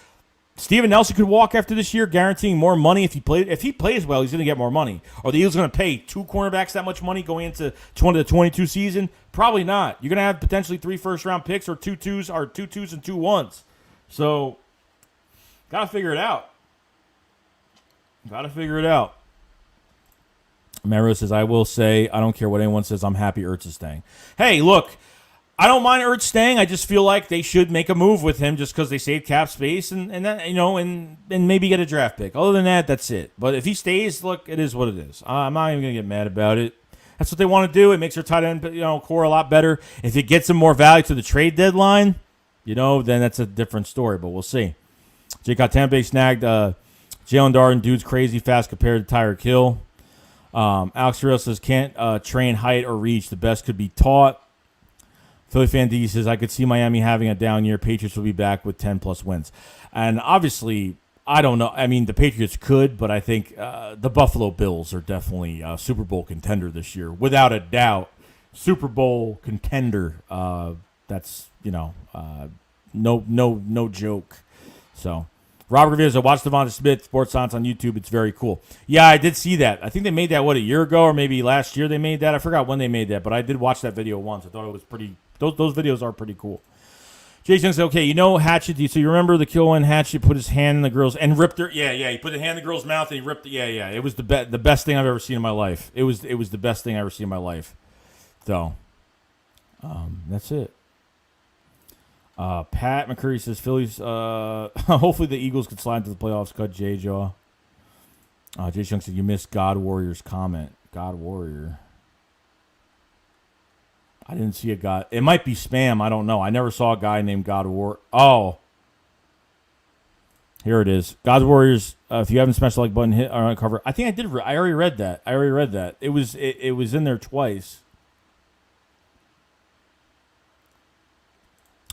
Steven Nelson could walk after this year, guaranteeing more money if he plays. If he plays well, he's going to get more money. Are the Eagles going to pay two cornerbacks that much money going into the 22 season? Probably not. You're going to have potentially 3 first-round picks or 2 twos and 2 1s. So, got to figure it out. Mero says, I will say, I don't care what anyone says, I'm happy Ertz is staying. Hey, look, I don't mind Ertz staying. I just feel like they should make a move with him just because they save cap space and that, and maybe get a draft pick. Other than that, that's it. But if he stays, look, it is what it is. I'm not even going to get mad about it. That's what they want to do. It makes their tight end core a lot better. If it gets them more value to the trade deadline, then that's a different story, but we'll see. Jake Tampa snagged Jalen Darden. Dude's crazy fast compared to Tyreek Hill. Alex Real says, can't train height or reach. The best could be taught. Philly Fan D says, I could see Miami having a down year. Patriots will be back with 10-plus wins. And obviously, I don't know. I mean, the Patriots could, but I think the Buffalo Bills are definitely a Super Bowl contender this year. Without a doubt, Super Bowl contender. That's, no joke. So, Robert Revere said, watch Devonta Smith, Sports Science on YouTube. It's very cool. Yeah, I did see that. I think they made that, a year ago or maybe last year they made that. I forgot when they made that, but I did watch that video once. I thought it was pretty – those videos are pretty cool. Jason said, okay, Hatchet, so you remember the kill when Hatchet put his hand in the girl's – and ripped her – yeah, he put his hand in the girl's mouth and he ripped – yeah. It was the best thing I've ever seen in my life. It was the best thing I've ever seen in my life. So, that's it. Pat McCurry says, Phillies, hopefully the Eagles could slide into the playoffs, cut J-Jaw. Jay Chung said, you missed God Warrior's comment. God Warrior. I didn't see a guy. It might be spam. I don't know. I never saw a guy named God Warrior. Oh. Here it is. God Warriors, if you haven't smashed the like button, hit on cover. I think I did. I already read that. It was in there twice.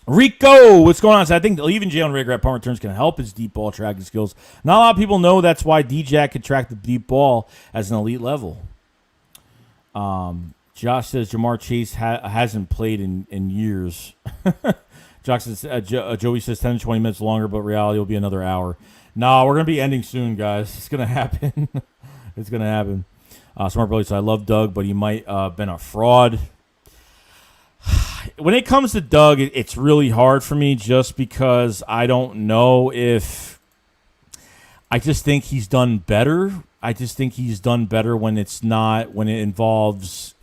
Rico, what's going on? So I think even Jalen Reagor at punt returns can help his deep ball tracking skills. Not a lot of people know that's why D-Jack can track the deep ball as an elite level. Josh says Jamar Chase hasn't played in years. Josh says, Joey says 10 to 20 minutes longer, but reality will be another hour. No, we're going to be ending soon, guys. It's going to happen. It's going to happen. Smart Brother says, I love Doug, but he might have been a fraud. When it comes to Doug, it's really hard for me just because I don't know if – I just think he's done better. I just think he's done better when it involves,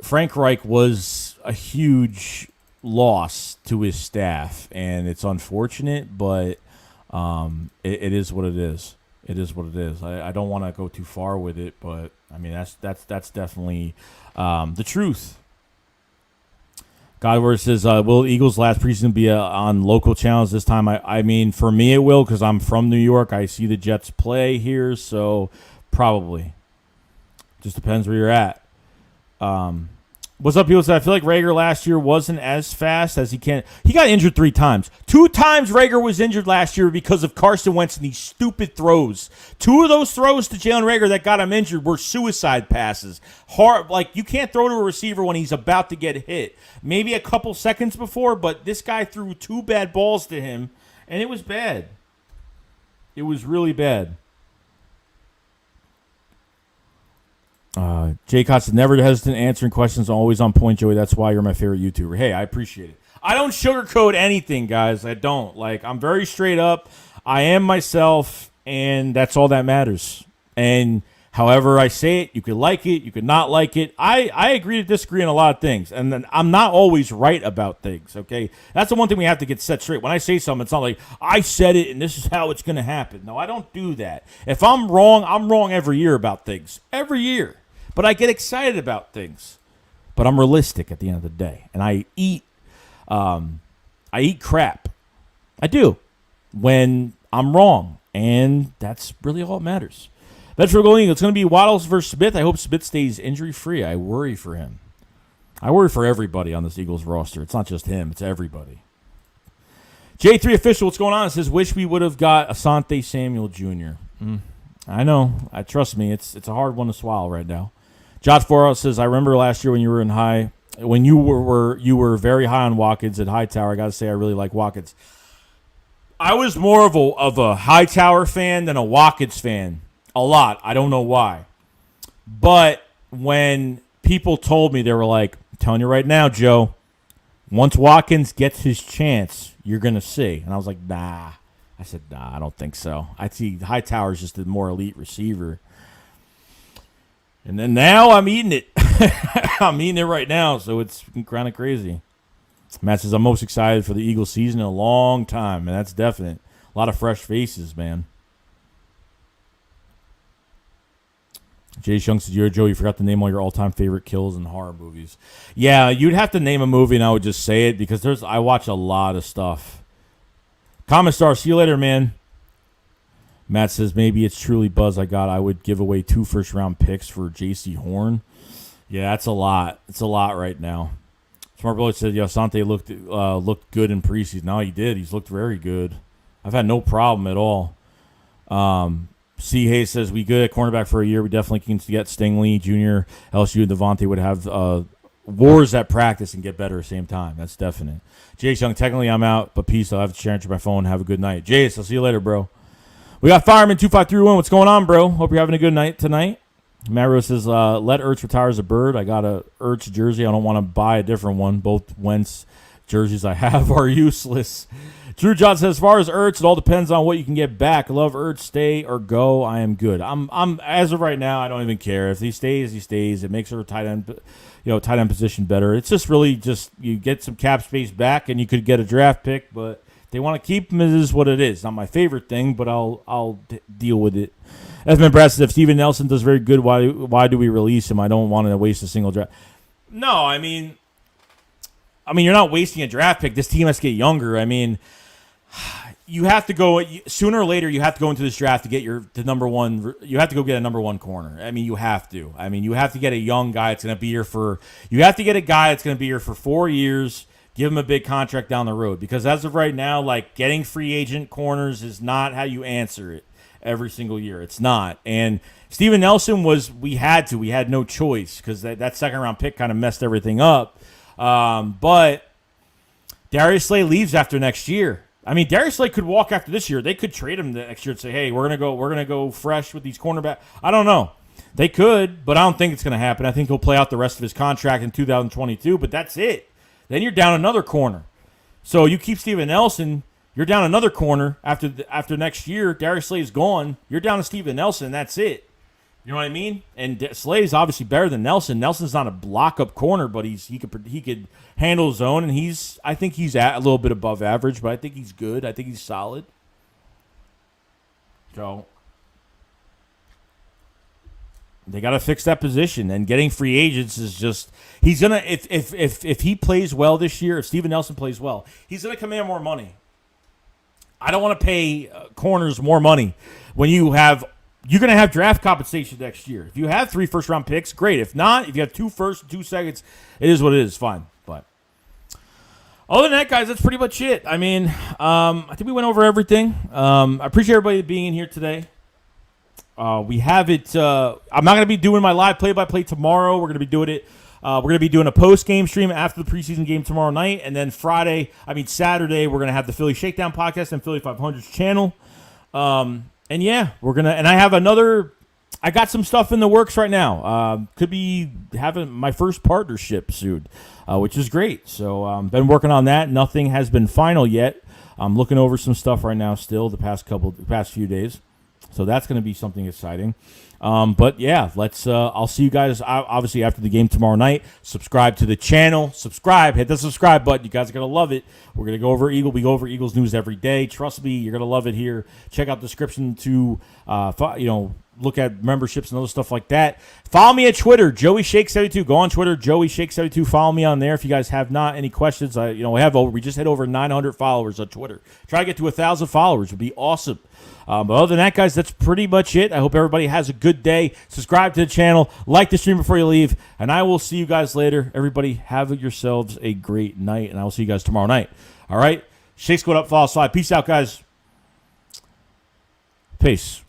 Frank Reich was a huge loss to his staff, and it's unfortunate, but it is what it is. It is what it is. I don't want to go too far with it, but, I mean, that's definitely the truth. Godward says, will Eagles' last preseason be on local channels this time? I mean, for me it will because I'm from New York. I see the Jets play here, so probably. Just depends where you're at. What's up, people? I feel like Reagor last year wasn't as fast as he can. He got injured 3 times. 2 times Reagor was injured last year because of Carson Wentz and these stupid throws. 2 of those throws to Jalen Reagor that got him injured were suicide passes. Hard, like you can't throw to a receiver when he's about to get hit. Maybe a couple seconds before, but this guy threw 2 bad balls to him, and it was bad. It was really bad. Jay Cox never hesitant answering questions, always on point, Joey. That's why you're my favorite YouTuber. Hey, I appreciate it. I don't sugarcoat anything, guys. I don't. I'm very straight up. I am myself, and that's all that matters. And However I say it, you could like it, you could not like it. I agree to disagree on a lot of things, and then I'm not always right about things, okay? That's the one thing we have to get set straight. When I say something, it's not like, I said it and this is how it's going to happen. No, I don't do that. If I'm wrong every year about things. Every year. But I get excited about things. But I'm realistic at the end of the day. And I eat crap. I do. When I'm wrong. And that's really all that matters. That's for going. It's going to be Waddles versus Smith. I hope Smith stays injury-free. I worry for him. I worry for everybody on this Eagles roster. It's not just him. It's everybody. J3 Official, what's going on? It says, wish we would have got Asante Samuel Jr. I know. Trust me, it's a hard one to swallow right now. Josh Foro says, I remember last year when you were very high on Watkins at Hightower. I got to say, I really like Watkins. I was more of a Hightower fan than a Watkins fan. A lot. I don't know why. But when people told me, they were like, I'm telling you right now, Joe, once Watkins gets his chance, you're going to see. And I was like, nah. I said, nah, I don't think so. I see Hightower's just a more elite receiver. And then now I'm eating it. I'm eating it right now, so it's kind of crazy. Matt says, I'm most excited for the Eagles season in a long time, and that's definite. A lot of fresh faces, man. Jay Shung says, Joe, you forgot to name all your all-time favorite kills in horror movies. Yeah, you'd have to name a movie, and I would just say it, because I watch a lot of stuff. Comment star, see you later, man. Matt says, maybe it's truly buzz I would give away 2 first-round picks for J.C. Horn. Yeah, that's a lot. It's a lot right now. Smart Bullet said, Asante looked good in preseason. No, he did. He's looked very good. I've had no problem at all. C. Hayes says, we good at cornerback for a year. We definitely can get Stingley, Jr., LSU, and Devontae would have wars at practice and get better at the same time. That's definite. Jay Young, technically I'm out, but peace. I'll have to share my phone. Have a good night. Jace, I'll see you later, bro. We got Fireman 2531. What's going on, bro? Hope you're having a good night tonight. Matt Rose says, let Ertz retire as a bird. I got a Ertz jersey. I don't want to buy a different one. Both Wentz jerseys I have are useless. Drew John says, as far as Ertz, it all depends on what you can get back. Love Ertz, stay or go. I am good. I'm as of right now, I don't even care. If he stays, he stays. It makes our tight end position better. It's just really just you get some cap space back, and you could get a draft pick. But if they want to keep him, it is what it is. Not my favorite thing, but I'll deal with it. Esmond Brass says, if Steven Nelson does very good, why do we release him? I don't want to waste a single draft. No, I mean, you're not wasting a draft pick. This team has to get younger. I mean, you have to go sooner or later. You have to go into this draft to get the number one. You have to go get a number one corner. I mean, you have to. I mean, you have to get a young guy that's going to be here for. You have to get a guy that's going to be here for 4 years. Give him a big contract down the road, because as of right now, like, getting free agent corners is not how you answer it every single year. It's not. And Steven Nelson we had no choice, because that second round pick kind of messed everything up. But Darius Slay leaves after next year. I mean, Darius Slay could walk after this year. They could trade him the next year and say, hey, we're gonna go fresh with these cornerbacks. I don't know. They could, but I don't think it's gonna happen. I think he'll play out the rest of his contract in 2022, but that's it. Then you're down another corner. So you keep Steven Nelson, you're down another corner after next year. Darius Slay is gone. You're down to Steven Nelson, and that's it. You know what I mean? And Slay is obviously better than Nelson. Nelson's not a block-up corner, but he could handle his own, and I think he's at a little bit above average, but I think he's good. I think he's solid. So they got to fix that position, and getting free agents is just he's gonna if he plays well this year, if Steven Nelson plays well, he's gonna command more money. I don't want to pay corners more money when you're going to have draft compensation next year. If you have 3 first-round picks, great. If not, if you have 2 first and 2 seconds, it is what it is. Fine. But other than that, guys, that's pretty much it. I mean, I think we went over everything. I appreciate everybody being in here today. We have it. I'm not going to be doing my live play-by-play tomorrow. We're going to be doing it. We're going to be doing a post-game stream after the preseason game tomorrow night. And then Saturday, we're going to have the Philly Shakedown podcast and Philly 500's channel. And yeah, I got some stuff in the works right now. Could be having my first partnership soon, which is great. So been working on that. Nothing has been final yet. I'm looking over some stuff right now still the past few days. So that's going to be something exciting. But yeah, let's. I'll see you guys obviously after the game tomorrow night. Subscribe to the channel. Subscribe. Hit the subscribe button. You guys are gonna love it. We're gonna go over We go over Eagles news every day. Trust me, you're gonna love it here. Check out the description to look at memberships and other stuff like that. Follow me at Twitter, JoeyShake72. Go on Twitter, JoeyShake72. Follow me on there if you guys have not any questions. We just hit over 900 followers on Twitter. Try to get to 1,000 followers would be awesome. But other than that, guys, that's pretty much it. I hope everybody has a good day. Subscribe to the channel, like the stream before you leave, and I will see you guys later. Everybody, have yourselves a great night, and I will see you guys tomorrow night. All right? Shake Squad up, follow slide. Peace out, guys. Peace.